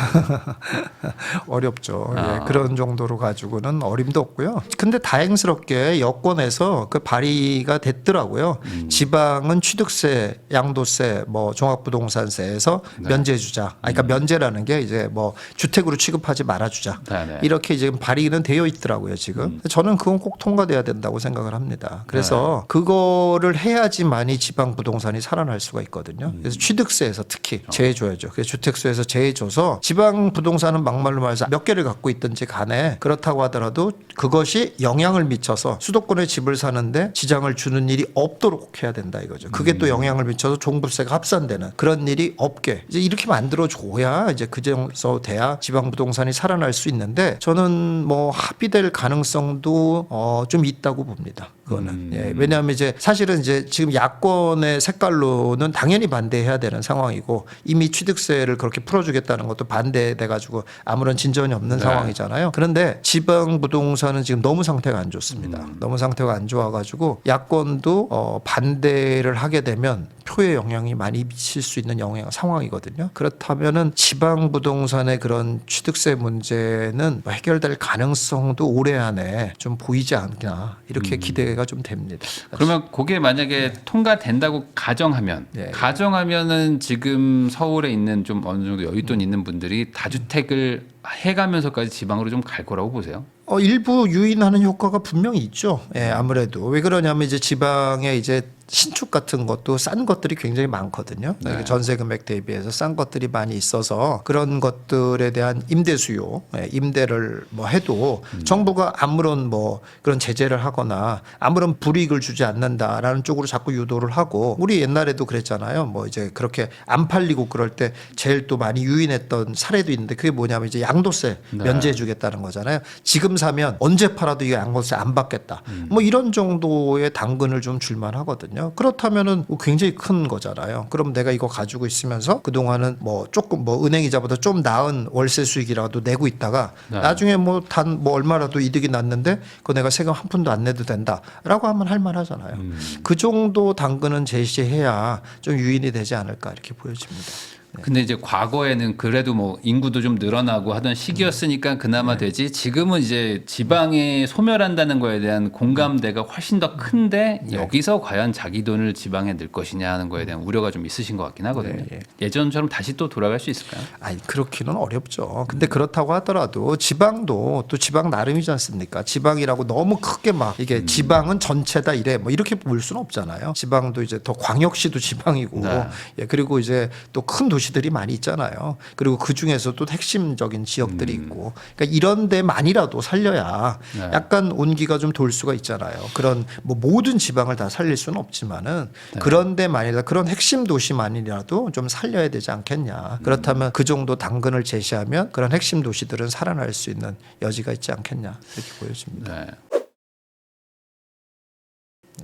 어렵죠. 예, 그런 정도로 가지고는 어림도 없고요. 근데 다행스럽게 여권에서 그 발의가 됐더라고요. 지방은 취득세, 양도세, 뭐 종합부동산세에서 면제주자. 그러니까 면제라는 게 이제 뭐 주택으로 취급하지 말아주자. 이렇게 지금 발의는 되어 있더라고요. 지금. 저는 그건 꼭 통과돼야 된다고 생각을 합니다. 그래서 그거를 해야지만이 지방 부동산이 살아날 수가 있거든요. 그래서 취득세에서 특히 제해줘야죠. 그래서 주택수에서 제해줘서 지방 부동산은 막말로 말해서 몇 개를 갖고 있든지 간에 그렇다고 하더라도 그것이 영향을 미쳐서 수도권에 집을 사는데 지장을 주는 일이 없도록 해야 된다 이거죠. 그게 또 영향을 미쳐서 종부세가 합산되는 그런 일이 없게 이제 이렇게 만들어줘야 이제 그 정도 돼야 지방 부동산이 살아날 수 있는데 저는 뭐 합의될 가능성도 좀 있다고 봅니다. 그거는. 예, 왜냐하면 이제 사실은 이제 지금 야권의 색깔로는 당연히 반대해야 되는 상황이고 이미 취득세를 그렇게 풀어주겠다는 것도 반대돼 가지고 아무런 진전이 없는 상황이잖아요. 그런데 지방 부동산은 지금 너무 상태가 안 좋습니다. 너무 상태가 안 좋아가지고 야권도 반대를 하게 되면 표에 영향이 많이 미칠 수 있는 상황이거든요. 그렇다면은 지방 부동산의 그런 취득세 문제는 해결될 가능성도 올해 안에 좀 보이지 않나 이렇게 기대가 좀 됩니다. 그러면 그게 만약에 통과된다고 가정하면은 지금 서울에 있는 좀 어느 정도 여윳돈 있는 분들이 다주택을 해가면서까지 지방으로 좀 갈 거라고 보세요? 일부 유인하는 효과가 분명히 있죠. 예, 아무래도 왜 그러냐면 이제 지방에 이제 신축 같은 것도 싼 것들이 굉장히 많거든요. 전세 금액 대비해서 싼 것들이 많이 있어서 그런 것들에 대한 임대 수요, 임대를 뭐 해도 정부가 아무런 뭐 그런 제재를 하거나 아무런 불이익을 주지 않는다라는 쪽으로 자꾸 유도를 하고 우리 옛날에도 그랬잖아요. 뭐 이제 그렇게 안 팔리고 그럴 때 제일 또 많이 유인했던 사례도 있는데 그게 뭐냐면 이제 양도세 네. 면제해주겠다는 거잖아요. 지금 사면 언제 팔아도 이 양도세 안 받겠다. 뭐 이런 정도의 당근을 좀 줄만 하거든요. 그렇다면은 굉장히 큰 거잖아요. 그럼 내가 이거 가지고 있으면서 그 동안은 뭐 조금 뭐 은행이자보다 좀 나은 월세 수익이라도 내고 있다가 네. 나중에 뭐 단 뭐 얼마라도 이득이 났는데 그거 내가 세금 한 푼도 안 내도 된다라고 하면 할 만하잖아요. 그 정도 당근은 제시해야 좀 유인이 되지 않을까 이렇게 보여집니다. 근데 이제 과거에는 그래도 뭐 인구도 좀 늘어나고 하던 시기였으니까 그나마 되지 지금은 이제 지방에 소멸한다는 거에 대한 공감대가 훨씬 더 큰데 여기서 과연 자기 돈을 지방에 넣을 것이냐 하는 거에 대한 우려가 좀 있으신 것 같긴 하거든요. 예전처럼 다시 또 돌아갈 수 있을까요? 아니 그렇기는 어렵죠. 근데 그렇다고 하더라도 지방도 또 지방 나름이지 않습니까? 지방이라고 너무 크게 막 이게 지방은 전체다 이래 뭐 이렇게 볼 수는 없잖아요. 지방도 이제 더 광역시도 지방이고 네. 예, 그리고 이제 또 큰 도시들이 많이 있잖아요. 그리고 그 중에서도 핵심적인 지역들이 있고 그러니까 이런 데만이라도 살려야 네. 약간 온기가 좀 돌 수가 있잖아요. 그런 뭐 모든 지방을 다 살릴 수는 없지만은 그런 데만이라 그런 핵심 도시만이라도 좀 살려야 되지 않겠냐. 그렇다면 그 정도 당근을 제시하면 그런 핵심 도시들은 살아날 수 있는 여지가 있지 않겠냐 이렇게 보여집니다. 네.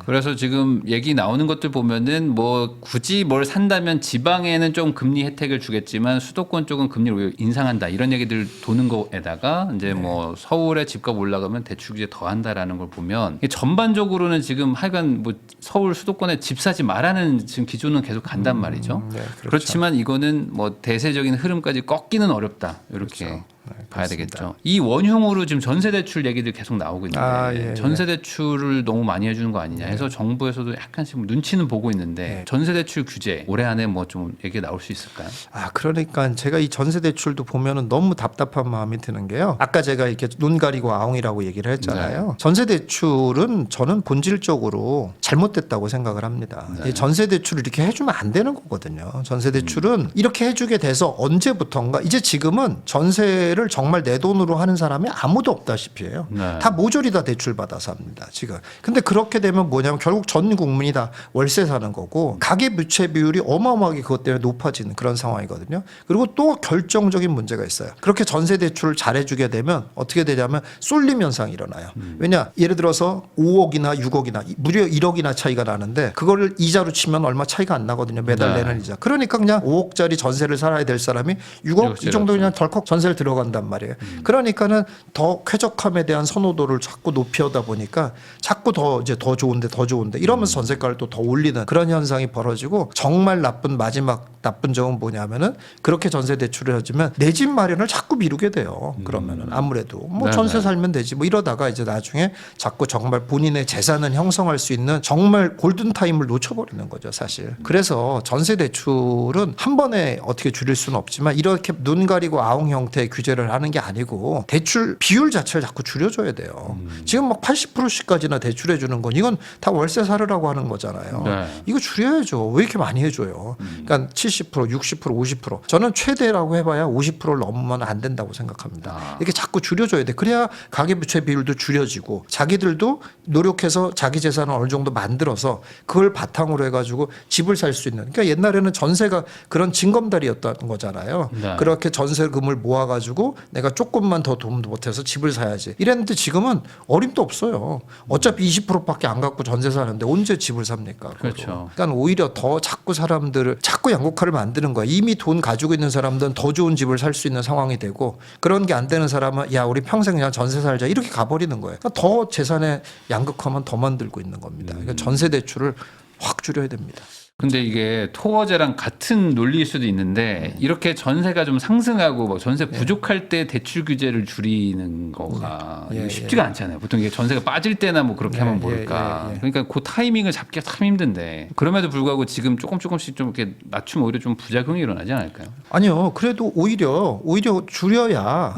그래서 지금 얘기 나오는 것들 보면은 뭐 굳이 뭘 산다면 지방에는 좀 금리 혜택을 주겠지만 수도권 쪽은 금리를 인상한다 이런 얘기들 도는 거에다가 이제 뭐 서울에 집값 올라가면 대출 규제 더 한다라는 걸 보면 이게 전반적으로는 지금 하여간 뭐 서울 수도권에 집 사지 말라는 지금 기조는 계속 간단 말이죠. 네, 그렇죠. 그렇지만 이거는 뭐 대세적인 흐름까지 꺾기는 어렵다 이렇게 그렇죠. 네, 봐야 그렇습니다. 되겠죠. 이 원흉으로 지금 전세 대출 얘기들 계속 나오고 있는데 예, 전세 대출을 너무 많이 해주는 거 아니냐 해서 정부에서도 약간씩 눈치는 보고 있는데 전세 대출 규제 올해 안에 뭐 좀 얘기 나올 수 있을까요? 아, 그러니까 제가 이 전세 대출도 보면은 너무 답답한 마음이 드는 게요. 아까 제가 이렇게 눈 가리고 아웅이라고 얘기를 했잖아요. 전세 대출은 저는 본질적으로 잘못됐다고 생각을 합니다. 이 전세 대출을 이렇게 해주면 안 되는 거거든요. 전세 대출은 이렇게 해주게 돼서 언제부턴가 이제 지금은 전세를 정말 내 돈으로 하는 사람이 아무도 없다시피 해요. 네. 다 모조리 다 대출 받아서 합니다. 지금. 근데 그렇게 되면 뭐냐면 결국 전 국민이 다 월세 사는 거고 가계 부채 비율이 어마어마하게 그것 때문에 높아지는 그런 상황이거든요. 그리고 또 결정적인 문제가 있어요. 그렇게 전세 대출을 잘해주게 되면 어떻게 되냐면 쏠림 현상이 일어나요. 왜냐 예를 들어서 5억이나 6억이나 무려 1억이나 차이가 나는데 그거를 이자로 치면 얼마 차이가 안 나거든요. 매달 네. 내는 이자. 그러니까 그냥 5억짜리 전세를 살아야 될 사람이 6억 이 정도 그냥 덜컥 전세를 들어간단 말이에요. 그러니까는 더 쾌적함에 대한 선호도를 자꾸 높여다 보니까 자꾸 더 이제 더 좋은데 이러면서 전세가를 또 더 올리는 그런 현상이 벌어지고 정말 마지막 나쁜 점은 뭐냐면은 그렇게 전세 대출을 해주면 내 집 마련을 자꾸 미루게 돼요. 그러면은 아무래도 뭐 전세 살면 되지 뭐 이러다가 이제 나중에 자꾸 정말 본인의 재산을 형성할 수 있는 정말 골든 타임을 놓쳐버리는 거죠, 사실. 그래서 전세 대출은 한 번에 어떻게 줄일 수는 없지만 이렇게 눈 가리고 아웅 형태의 규제를 하는 게 아니고 대출 비율 자체를 자꾸 줄여줘야 돼요. 지금 막 80%씩까지나 대출해 주는 건 이건 다 월세 사르라고 하는 거잖아요. 네. 이거 줄여야죠. 왜 이렇게 많이 해줘요? 그러니까 70%, 60%, 50%. 저는 최대라고 해봐야 50%를 넘으면 안 된다고 생각합니다. 이렇게 자꾸 줄여줘야 돼. 그래야 가계부채 비율도 줄여지고 자기들도 노력해서 자기 재산을 어느 정도 만들어서 그걸 바탕으로 해가지고 집을 살 수 있는. 그러니까 옛날에는 전세가 그런 징검다리였던 거잖아요. 네. 그렇게 전세금을 모아가지고 내가 조금만 더 돈 보태서 집을 사야지. 이랬는데 지금은 어림도 없어요. 어차피 20%밖에 안 갖고 전세 사는데 언제 집을 삽니까? 그거로. 그렇죠. 그러니까 오히려 더 자꾸 사람들을 자꾸 양극화를 만드는 거야. 이미 돈 가지고 있는 사람들은 더 좋은 집을 살 수 있는 상황이 되고 그런 게 안 되는 사람은 야 우리 평생 그냥 전세 살자 이렇게 가버리는 거예요. 그러니까 더 재산의 양극화만 더 만들고 있는 겁니다. 그러니까 전세 대출을 확 줄여야 됩니다. 근데 이게 토어제랑 같은 논리일 수도 있는데 이렇게 전세가 좀 상승하고 뭐 전세 부족할 때 대출 규제를 줄이는 거가 이게 쉽지가 않잖아요. 보통 이게 전세가 빠질 때나 뭐 그렇게 하면 모를까. 그러니까 그 타이밍을 잡기가 참 힘든데 그럼에도 불구하고 지금 조금씩 좀 이렇게 낮추면 오히려 좀 부작용이 일어나지 않을까요? 아니요. 그래도 오히려 줄여야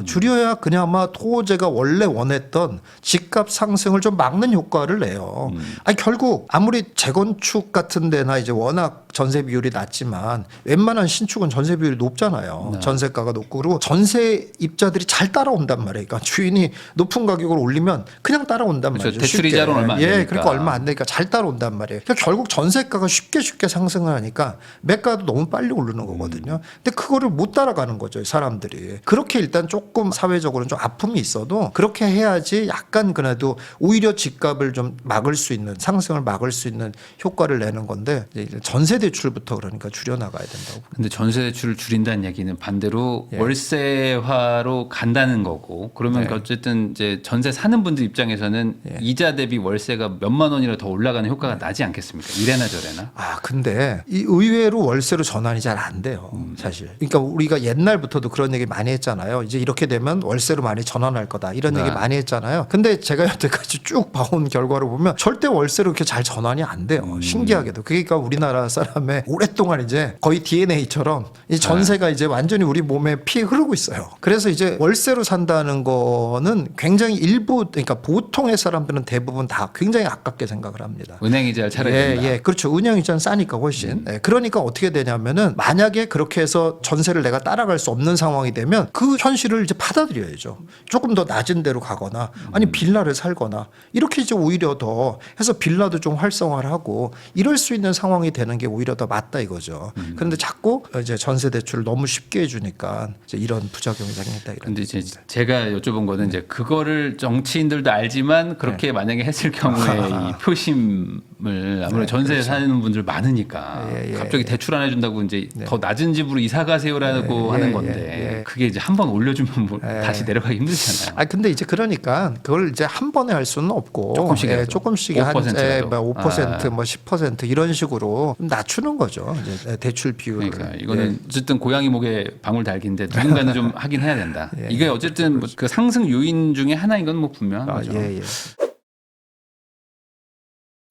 그나마 토호제가 원래 원했던 집값 상승을 좀 막는 효과를 내요. 아니 결국 아무리 재건축 같은 데나 이제 워낙 전세 비율이 낮지만 웬만한 신축은 전세 비율이 높잖아요. 네. 전세가가 높고 그리고 전세 입자들이 잘 따라온단 말이에요. 그러니까 주인이 높은 가격을 올리면 그냥 따라온단 그렇죠. 말이죠. 대출이자로는 얼마 안 되니까. 그러니까 얼마 안 되니까 잘 따라온단 말이에요. 그러니까 결국 전세가가 쉽게 상승을 하니까 매가도 너무 빨리 오르는 거거든요. 근데 그거를 못 따라가는 거죠, 사람들이. 그렇게 일단 조금 사회적으로는 좀 아픔이 있어도 그렇게 해야지 약간 그래도 오히려 집값을 좀 막을 수 있는 상승을 막을 수 있는 효과를 내는 건데 이제 전세 대출부터 그러니까 줄여 나가야 된다고. 근데 전세 대출을 줄인다는 얘기는 반대로 예. 월세화로 간다는 거고 그러면 네. 어쨌든 이제 전세 사는 분들 입장에서는 예. 이자 대비 월세가 몇만 원이라 더 올라가는 효과가 나지 않겠습니까? 이래나 저래나. 아, 근데 이 의외로 월세로 전환이 잘 안 돼요, 사실. 그러니까 우리가 옛날부터도 그런 얘기 많이 했잖아요. 이제 이렇게 되면 월세로 많이 전환할 거다. 이런 네. 얘기 많이 했잖아요. 근데 제가 여태까지 쭉 봐온 결과를 보면 절대 월세로 이렇게 잘 전환이 안 돼요. 신기하게도. 그러니까 우리나라 사람의 오랫동안 이제 거의 DNA처럼 이 전세가 이제 완전히 우리 몸에 피 흐르고 있어요. 그래서 이제 월세로 산다는 거는 굉장히 일부, 그러니까 보통의 사람들은 대부분 다 굉장히 아깝게 생각을 합니다. 은행 이자를 차려야 된다. 예, 그렇죠. 은행 이자는 싸니까 훨씬. 예, 그러니까 어떻게 되냐면은 만약에 그렇게 해서 전세를 내가 따라갈 수 없는 상황이 되면 그 현실을 이제 받아들여야죠. 조금 더 낮은 데로 가거나 아니 빌라를 살거나 이렇게 이제 오히려 더 해서 빌라도 좀 활성화를 하고 이럴 수 있는 상황이 되는 게 오히려 더 맞다 이거죠. 그런데 자꾸 이제 전세 대출을 너무 쉽게 해주니까 이제 이런 부작용이 생긴다. 근데 이제 제가 여쭤본 거는 이제 그거를 정치인들도 알지만 그렇게 만약에 했을 경우에 이 표심을 아무래도 전세 사는 분들 많으니까 갑자기 대출 안 해준다고 이제 더 낮은 집으로 이사 가세요라고 하는 건데 그게 이제 한 번 올려주면 뭐 다시 내려가기 힘들잖아요. 아 근데 이제 그러니까 그걸 이제 한 번에 할 수는 없고 조금씩이라도. 조금씩 5%라도. 뭐 5% 뭐 10% 이런 식으로 낮추는 거죠. 이제 대출 비율을. 그러니까 이거는 어쨌든 고양이 목에 방울 달기인데 누군가는 좀 하긴 해야 된다. 이게 어쨌든 뭐그 상승 요인 중에 하나인 건 뭐 분명한 거죠.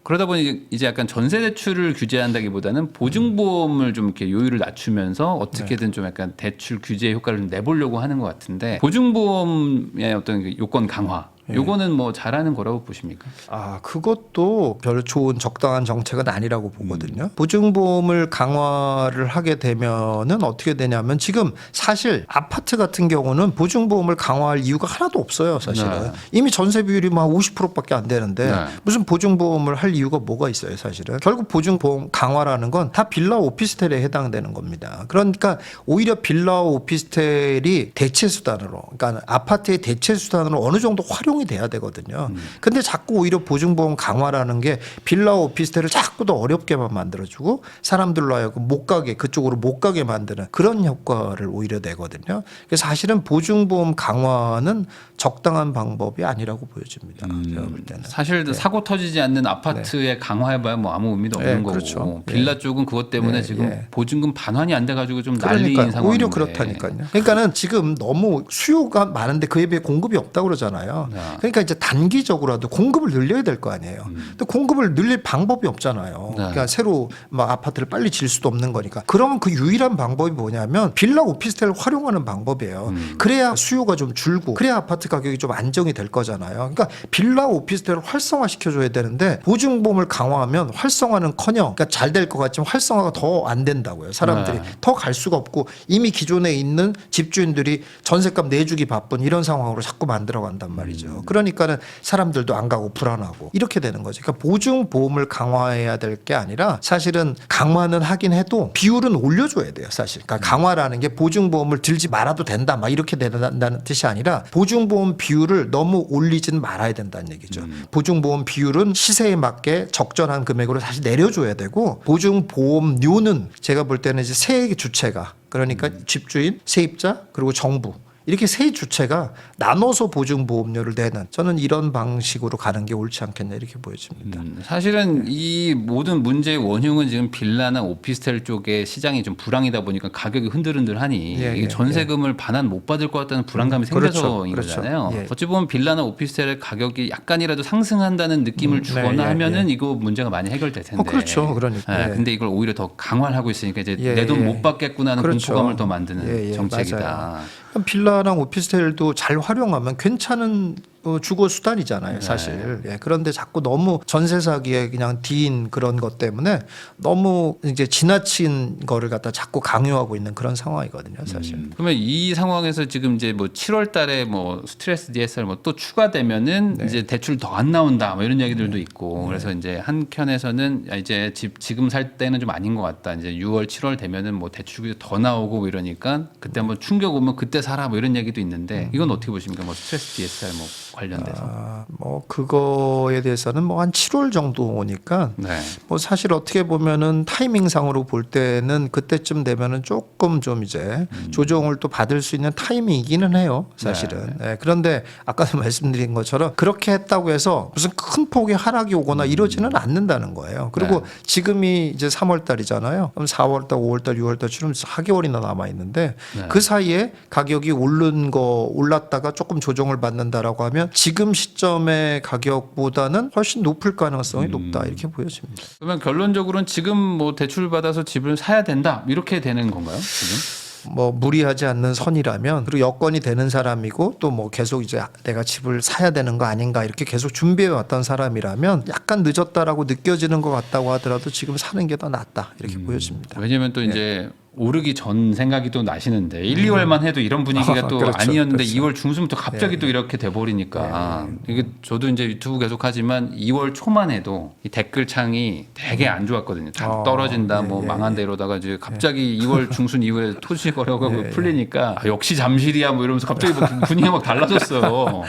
그러다 보니 이제 약간 전세 대출을 규제한다기보다는 보증보험을 좀 이렇게 요율을 낮추면서 어떻게든 좀 약간 대출 규제 효과를 좀 내보려고 하는 것 같은데 보증보험의 어떤 그 요건 강화 요거는 뭐 잘하는 거라고 보십니까? 아, 그것도 별 좋은 적당한 정책은 아니라고 보거든요. 보증보험을 강화를 하게 되면은 어떻게 되냐면 지금 사실 아파트 같은 경우는 보증보험을 강화할 이유가 하나도 없어요, 사실은. 네. 이미 전세 비율이 막 50%밖에 안 되는데 네. 무슨 보증보험을 할 이유가 뭐가 있어요, 사실은. 결국 보증보험 강화라는 건 다 빌라 오피스텔에 해당되는 겁니다. 그러니까 오히려 빌라 오피스텔이 대체 수단으로, 그러니까 아파트의 대체 수단으로 어느 정도 활용이 돼야 되거든요. 근데 자꾸 오히려 보증보험 강화라는 게 빌라 오피스텔을 자꾸 더 어렵게만 만들어주고 사람들로 하여금 못 가게 그쪽으로 못 가게 만드는 그런 효과를 오히려 내거든요. 그래서 사실은 보증보험 강화는 적당한 방법이 아니라고 보여집니다. 제가 볼 때는. 사실 사고 터지지 않는 아파트에 강화해봐야 뭐 아무 의미도 없는 거고 그렇죠. 빌라 쪽은 그것 때문에 지금 보증금 반환이 안 돼가지고 좀 난리인 그러니까 상황인데 오히려 그렇다니까요. 그러니까는 지금 너무 수요가 많은데 그에 비해 공급이 없다고 그러잖아요. 그러니까 이제 단기적으로라도 공급을 늘려야 될 거 아니에요. 근데 공급을 늘릴 방법이 없잖아요. 그러니까 새로 막 아파트를 빨리 질 수도 없는 거니까. 그러면 그 유일한 방법이 뭐냐면 빌라 오피스텔을 활용하는 방법이에요. 그래야 수요가 좀 줄고 그래야 아파트 가격이 좀 안정이 될 거잖아요. 그러니까 빌라 오피스텔을 활성화시켜줘야 되는데 보증보험을 강화하면 활성화는커녕 그러니까 잘 될 것 같지만 활성화가 더 안 된다고요. 사람들이 더 갈 수가 없고 이미 기존에 있는 집주인들이 전세값 내주기 바쁜 이런 상황으로 자꾸 만들어간단 말이죠. 그러니까는 사람들도 안 가고 불안하고 이렇게 되는 거죠. 그러니까 보증보험을 강화해야 될 게 아니라 사실은 강화는 하긴 해도 비율은 올려줘야 돼요. 사실. 그러니까 강화라는 게 보증보험을 들지 말아도 된다 막 이렇게 된다는 뜻이 아니라 보증보험 비율을 너무 올리지는 말아야 된다는 얘기죠. 보증보험 비율은 시세에 맞게 적절한 금액으로 다시 내려줘야 되고 보증보험료는 제가 볼 때는 이제 세 주체가 그러니까 집주인, 세입자 그리고 정부 이렇게 세 주체가 나눠서 보증보험료를 내는 저는 이런 방식으로 가는 게 옳지 않겠냐 이렇게 보여집니다. 사실은 이 모든 문제의 원흉은 지금 빌라나 오피스텔 쪽에 시장이 좀 불황이다 보니까 가격이 흔들흔들하니 이게 전세금을 반환 못 받을 것 같다는 불안감이 생겨서인 거잖아요. 어찌 보면 빌라나 오피스텔의 가격이 약간이라도 상승한다는 느낌을 주거나 하면은 이거 문제가 많이 해결될 텐데. 그렇죠. 그러니까. 근데 이걸 오히려 더 강화를 하고 있으니까 이제 내 돈 못 받겠구나 하는 공포감을 더 만드는 정책이다. 맞아요. 빌라랑 오피스텔도 잘 활용하면 괜찮은 주거 수단이잖아요, 사실. 예, 그런데 자꾸 너무 전세 사기에 그냥 뒤인 그런 것 때문에 너무 이제 지나친 거를 갖다 자꾸 강요하고 있는 그런 상황이거든요, 사실. 그러면 이 상황에서 지금 이제 뭐 7월 달에 뭐 스트레스 DSR 뭐 또 추가되면은 이제 대출 더 안 나온다 뭐 이런 얘기들도 있고 그래서 이제 한켠에서는 이제 집 지금 살 때는 좀 아닌 것 같다. 이제 6월, 7월 되면은 뭐 대출이 더 나오고 뭐 이러니까 그때 한번 충격 오면 그때 사라 뭐 이런 얘기도 있는데 이건 어떻게 보십니까? 뭐 스트레스 DSR 뭐 관련돼서. 뭐 그거에 대해서는 뭐 한 7월 정도 오니까 네. 뭐 사실 어떻게 보면은 타이밍상으로 볼 때는 그때쯤 되면은 조금 좀 이제 조정을 또 받을 수 있는 타이밍이기는 해요, 사실은. 예, 그런데 아까도 말씀드린 것처럼 그렇게 했다고 해서 무슨 큰 폭의 하락이 오거나 이러지는 않는다는 거예요. 그리고 지금이 이제 3월 달이잖아요. 그럼 4월 달, 5월 달, 6월 달 지금 4개월이나 남아 있는데 그 사이에 가격이 올랐다가 조금 조정을 받는다라고 하면 지금 시점의 가격보다는 훨씬 높을 가능성이 높다 이렇게 보여집니다. 그러면 결론적으로는 지금 뭐 대출 받아서 집을 사야 된다 이렇게 되는 건가요? 지금? 뭐 무리하지 않는 선이라면 그리고 여건이 되는 사람이고 또 뭐 계속 이제 내가 집을 사야 되는 거 아닌가 이렇게 계속 준비해 왔던 사람이라면 약간 늦었다라고 느껴지는 것 같다고 하더라도 지금 사는 게 더 낫다 이렇게 보여집니다. 왜냐면 또 이제 오르기 전 생각이 또 나시는데 1, 2월만 해도 이런 분위기가 또 그렇죠, 아니었는데 그렇죠. 2월 중순부터 갑자기 또 이렇게 돼버리니까 이게 저도 이제 유튜브 계속 하지만 2월 초만 해도 이 댓글창이 되게 안 좋았거든요. 다 떨어진다 뭐 망한다 이러다가 이제 갑자기 2월 중순 이후에 토지 거래가 풀리니까 아, 역시 잠실이야 뭐 이러면서 갑자기 막 분위기가 막 달라졌어요.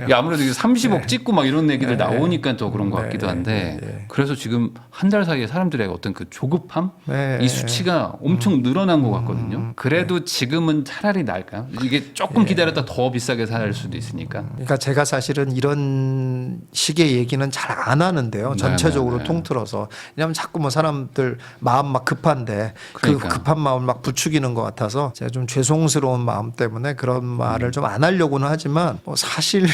이게 아무래도 이게 30억 찍고 막 이런 얘기들 나오니까 더 그런 것 같기도 한데 그래서 지금 한 달 사이에 사람들의 어떤 그 조급함 이 수치가 엄청 늘어난 것 같거든요. 그래도 지금은 차라리 나을까요? 이게 조금 기다렸다 더 비싸게 살 수도 있으니까. 그러니까 제가 사실은 이런 식의 얘기는 잘 안 하는데요. 전체적으로 통틀어서. 왜냐하면 자꾸 뭐 사람들 마음 막 급한데 그러니까. 그 급한 마음을 막 부추기는 것 같아서 제가 좀 죄송스러운 마음 때문에 그런 말을 좀 안 하려고는 하지만 뭐 사실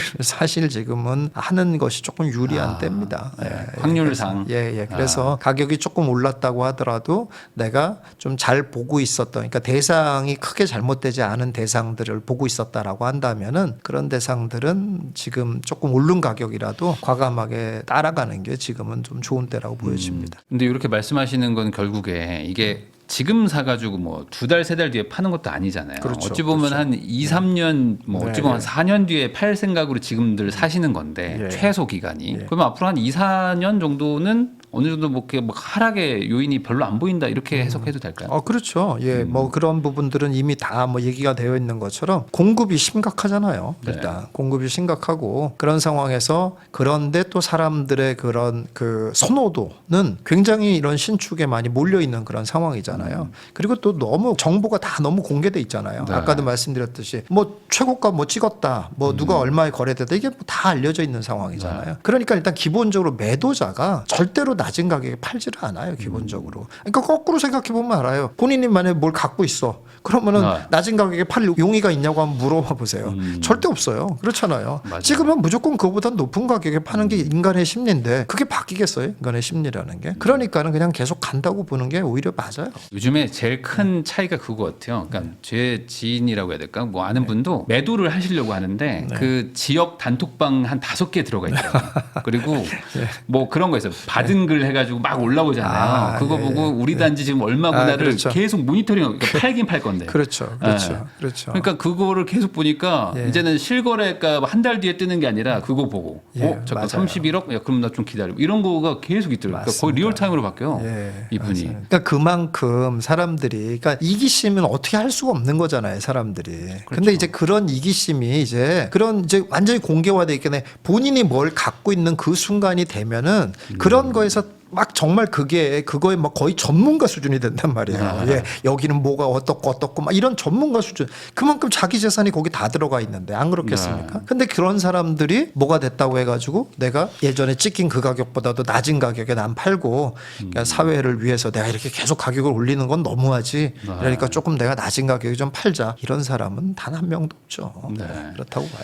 지금은 하는 것이 조금 유리한 때입니다. 확률상. 그래서 가격이 조금 올랐다고 하더라도 내가 좀 잘 보고 있었던, 그러니까 대상이 크게 잘못되지 않은 대상들을 보고 있었다라고 한다면은 그런 대상들은 지금 조금 오른 가격이라도 과감하게 따라가는 게 지금은 좀 좋은 때라고 보여집니다. 근데 이렇게 말씀하시는 건 결국에 이게 지금 사가지고 뭐 2달, 3달 뒤에 파는 것도 아니잖아요. 그렇죠, 어찌 보면 한 2, 3년, 뭐 어찌 보면 한 4년 뒤에 팔 생각으로 지금들 사시는 건데 최소 기간이. 그러면 앞으로 한 2, 4년 정도는 어느 정도 뭐 이렇게 뭐 하락의 요인이 별로 안 보인다 이렇게 해석해도 될까요? 그렇죠. 뭐 그런 부분들은 이미 다 뭐 얘기가 되어 있는 것처럼 공급이 심각하잖아요. 일단 공급이 심각하고 그런 상황에서 그런데 또 사람들의 그런 그 선호도는 굉장히 이런 신축에 많이 몰려 있는 그런 상황이잖아요. 그리고 또 너무 정보가 다 너무 공개돼 있잖아요. 아까도 말씀드렸듯이 뭐 최고가 뭐 찍었다, 뭐 누가 얼마에 거래됐다 이게 다 알려져 있는 상황이잖아요. 그러니까 일단 기본적으로 매도자가 절대로 낮은 가격에 팔지를 않아요, 기본적으로. 그러니까 거꾸로 생각해 보면 알아요. 본인이 만약에 뭘 갖고 있어. 그러면은 낮은 가격에 팔 용의가 있냐고 한번 물어봐 보세요. 절대 없어요. 그렇잖아요. 맞아요. 찍으면 무조건 그보다 높은 가격에 파는 게 인간의 심리인데 그게 바뀌겠어요? 인간의 심리라는 게. 그러니까는 그냥 계속 간다고 보는 게 오히려 맞아요. 요즘에 제일 큰 차이가 그거 같아요. 그러니까 제 지인이라고 해야 될까? 뭐 아는 분도 매도를 하시려고 하는데 그 지역 단톡방 한 5개 들어가 있더라고요. 그리고 뭐 그런 거 있어요. 받은 글 해가지고 막 올라오잖아요. 그거 보고 우리 단지 지금 얼마구나를 그렇죠. 계속 모니터링, 그러니까 팔긴 팔 건데. 그렇죠. 그러니까 그거를 계속 보니까 이제는 실거래가 한 달 뒤에 뜨는 게 아니라 그거 보고 잠깐 31억? 야, 그럼 나 좀 기다려. 이런 거가 계속 있더라고요. 그러니까 거의 리얼타임으로 바뀌어요. 이분이. 맞아요. 그러니까 그만큼 사람들이 그러니까 이기심은 어떻게 할 수가 없는 거잖아요, 사람들이. 근데 이제 그런 이기심이 이제 그런 이제 완전히 공개화돼 있겠네. 본인이 뭘 갖고 있는 그 순간이 되면은 그런 거에서 막 정말 그거에 막 거의 전문가 수준이 된단 말이에요. 여기는 뭐가 어떻고 막 이런 전문가 수준. 그만큼 자기 재산이 거기 다 들어가 있는데 안 그렇겠습니까? 근데 그런 사람들이 뭐가 됐다고 해가지고 내가 예전에 찍힌 그 가격보다도 낮은 가격에 난 팔고 그러니까 사회를 위해서 내가 이렇게 계속 가격을 올리는 건 너무하지. 그러니까 조금 내가 낮은 가격에 좀 팔자. 이런 사람은 단 한 명도 없죠. 그렇다고 봐요.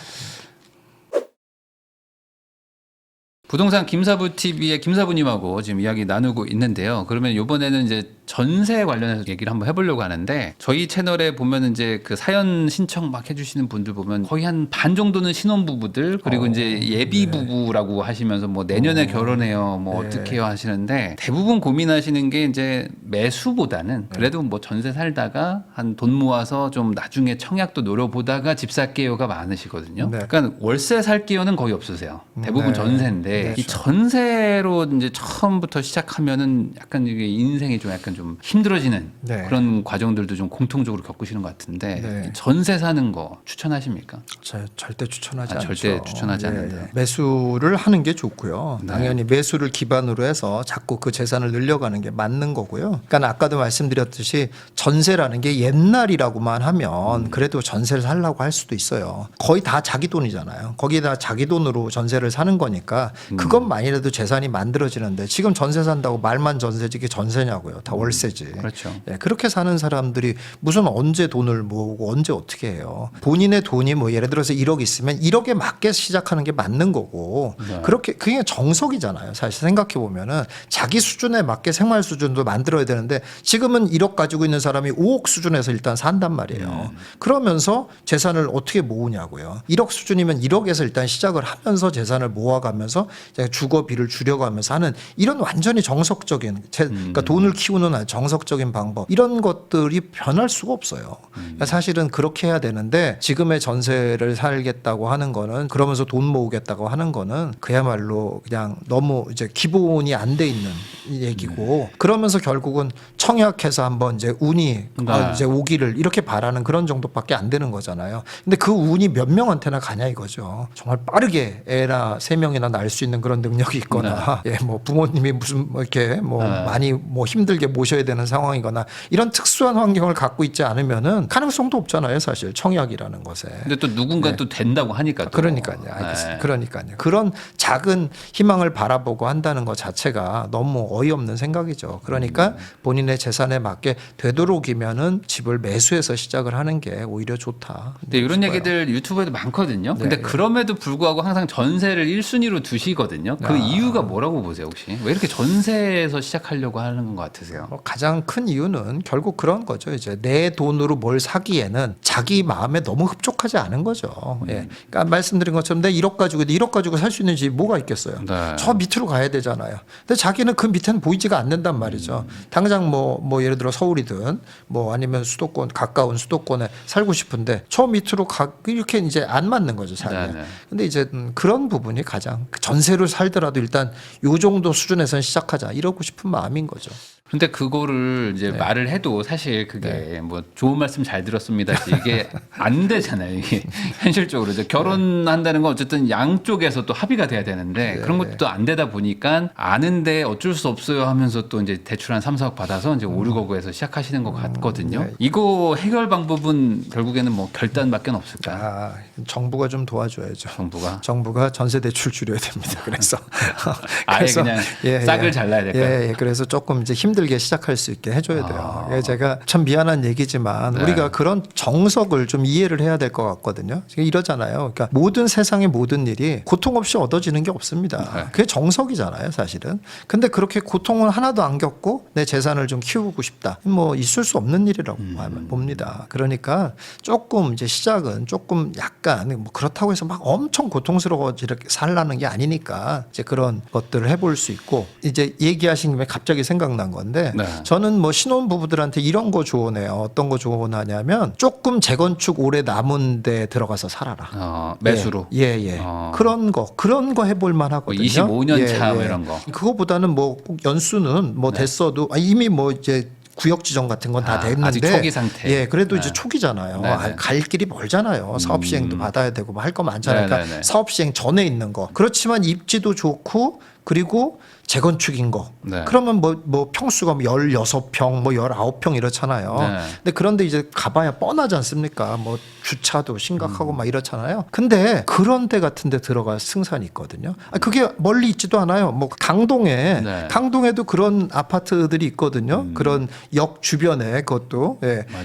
부동산 김사부 TV의 김사부님하고 지금 이야기 나누고 있는데요. 그러면 이번에는 이제 전세 관련해서 얘기를 한번 해보려고 하는데 저희 채널에 보면 이제 그 사연 신청 막 해주시는 분들 보면 거의 한 반 정도는 신혼부부들 그리고 이제 예비 부부라고 하시면서 뭐 내년에 결혼해요 뭐 어떻게 해요 하시는데 대부분 고민하시는 게 이제 매수보다는 그래도 뭐 전세 살다가 한 돈 모아서 좀 나중에 청약도 노려보다가 집 살게요가 많으시거든요. 네. 그러니까 월세 살게요는 거의 없으세요. 대부분 네. 전세인데 네. 이 전세로 이제 처음부터 시작하면은 약간 이게 인생이 좀 약간 좀 힘들어지는 네. 그런 과정들도 좀 공통적으로 겪으시는 것 같은데 네. 이 전세 사는 거 추천하십니까? 절대 추천하지 않죠. 절대 추천하지 않는다. 매수를 하는 게 좋고요. 네. 당연히 매수를 기반으로 해서 자꾸 그 재산을 늘려가는 게 맞는 거고요. 그러니까 아까도 말씀드렸듯이 전세라는 게 옛날이라고만 하면 그래도 전세를 살라고 할 수도 있어요. 거의 다 자기 돈이잖아요. 거기다 자기 돈으로 전세를 사는 거니까 그것만이라도 재산이 만들어지는데 지금 전세 산다고 말만 전세지 이게 전세냐고요. 다 월세지. 그렇죠. 예, 그렇게 사는 사람들이 무슨 언제 돈을 모으고 언제 어떻게 해요. 본인의 돈이 뭐 예를 들어서 1억 있으면 1억에 맞게 시작하는 게 맞는 거고 네. 그렇게 그게 정석이잖아요. 사실 생각해 보면은 자기 수준에 맞게 생활 수준도 만들어야 되는데 지금은 1억 가지고 있는 사람이 5억 수준에서 일단 산단 말이에요. 그러면서 재산을 어떻게 모으냐고요. 1억 수준이면 1억에서 일단 시작을 하면서 재산을 모아가면서 주거비를 줄여가면서 하는 이런 완전히 정석적인 그러니까 돈을 키우는 정석적인 방법 이런 것들이 변할 수가 없어요. 그러니까 사실은 그렇게 해야 되는데 지금의 전세를 살겠다고 하는 거는 그러면서 돈 모으겠다고 하는 거는 그야말로 그냥 너무 이제 기본이 안 돼 있는 얘기고 그러면서 결국은 청약해서 한번 이제 운이 이제 오기를 이렇게 바라는 그런 정도밖에 안 되는 거잖아요. 근데 그 운이 몇 명한테나 가냐 이거죠. 정말 빠르게 애나 3명이나 낳을 수 있는 그런 능력이 있거나 예, 뭐 부모님이 무슨 뭐 이렇게 뭐 많이 뭐 힘들게 모셔야 되는 상황이거나 이런 특수한 환경을 갖고 있지 않으면은 가능성도 없잖아요, 사실 청약이라는 것에. 근데 또 누군가 또 된다고 하니까 또. 그러니까요. 알겠습니다. 그러니까요. 그런 작은 희망을 바라보고 한다는 것 자체가 너무 어이없는 생각이죠. 그러니까 본인의 재산에 맞게 되도록이면은 집을 매수해서 시작을 하는 게 오히려 좋다. 근데 이런 얘기들 유튜브에도 많거든요. 근데 그럼에도 불구하고 항상 전세를 1순위로 두시거든요. 그 이유가 뭐라고 보세요, 혹시? 왜 이렇게 전세에서 시작하려고 하는 것 같으세요? 가장 큰 이유는 결국 그런 거죠. 이제 내 돈으로 뭘 사기에는 자기 마음에 너무 흡족하지 않은 거죠. 예. 그러니까 말씀드린 것처럼 내 1억 가지고 1억 가지고 살 수 있는 집이 뭐가 있겠어요. 네. 저 밑으로 가야 되잖아요. 근데 자기는 그 밑에는 보이지가 않는단 말이죠. 당장 뭐 예를 들어 서울이든 뭐 아니면 수도권 가까운 수도권에 살고 싶은데 저 밑으로 이렇게 이제 안 맞는 거죠, 자기는. 네, 네. 근데 이제 그런 부분이 가장 전세로 살더라도 일단 요 정도 수준에선 시작하자 이러고 싶은 마음인 거죠. 근데 그거를 이제 말을 해도 사실 그게 뭐 좋은 말씀 잘 들었습니다. 이게 안 되잖아요. 이게 현실적으로 이제 결혼한다는 건 어쨌든 양쪽에서 또 합의가 돼야 되는데 그런 것도 안 되다 보니까 아는데 어쩔 수 없어요 하면서 또 이제 대출 한 3, 4억 받아서 이제 5, 6억에서 시작하시는 것 같거든요. 이거 해결 방법은 결국에는 뭐 결단밖에 없을까? 정부가 좀 도와줘야죠. 정부가 전세 대출 줄여야 됩니다. 그래서 아예 그냥 싹을 잘라야 될까요? 그래서 조금 이제 힘들게 시작할 수 있게 해줘야 돼요. 제가 참 미안한 얘기지만 우리가 그런 정석을 좀 이해를 해야 될 것 같거든요. 이러잖아요. 그러니까 모든 세상의 모든 일이 고통 없이 얻어지는 게 없습니다. 그게 정석이잖아요, 사실은. 근데 그렇게 고통을 하나도 안 겪고 내 재산을 좀 키우고 싶다. 뭐 있을 수 없는 일이라고 봅니다. 그러니까 조금 이제 시작은 조금 약간 뭐 그렇다고 해서 막 엄청 고통스러워 이렇게 살라는 게 아니니까 이제 그런 것들을 해볼 수 있고 이제 얘기하신 김에 갑자기 생각난 건데 저는 뭐 신혼 부부들한테 이런 거 조언해요. 어떤 거 조언하냐면 조금 재건축 오래 남은 데 들어가서 살아라. 매수로. 그런 거 해볼 만하거든요. 25년 차 뭐 이런 거. 그거보다는 뭐 꼭 연수는 뭐 됐어도 이미 뭐 이제 구역 지정 같은 건 다 됐는데 아직 초기 상태. 그래도 이제 초기잖아요. 갈 길이 멀잖아요. 사업 시행도 받아야 되고 뭐 할 거 많잖아요. 그러니까 사업 시행 전에 있는 거. 그렇지만 입지도 좋고 그리고 재건축인 거. 그러면 뭐 평수가 16평, 뭐 19평 이렇잖아요. 근데 그런데 이제 가봐야 뻔하지 않습니까? 뭐 주차도 심각하고 막 이렇잖아요. 근데 그런 데 같은 데 들어갈 승산이 있거든요. 그게 멀리 있지도 않아요. 뭐 강동에도 그런 아파트들이 있거든요. 그런 역 주변에 그것도.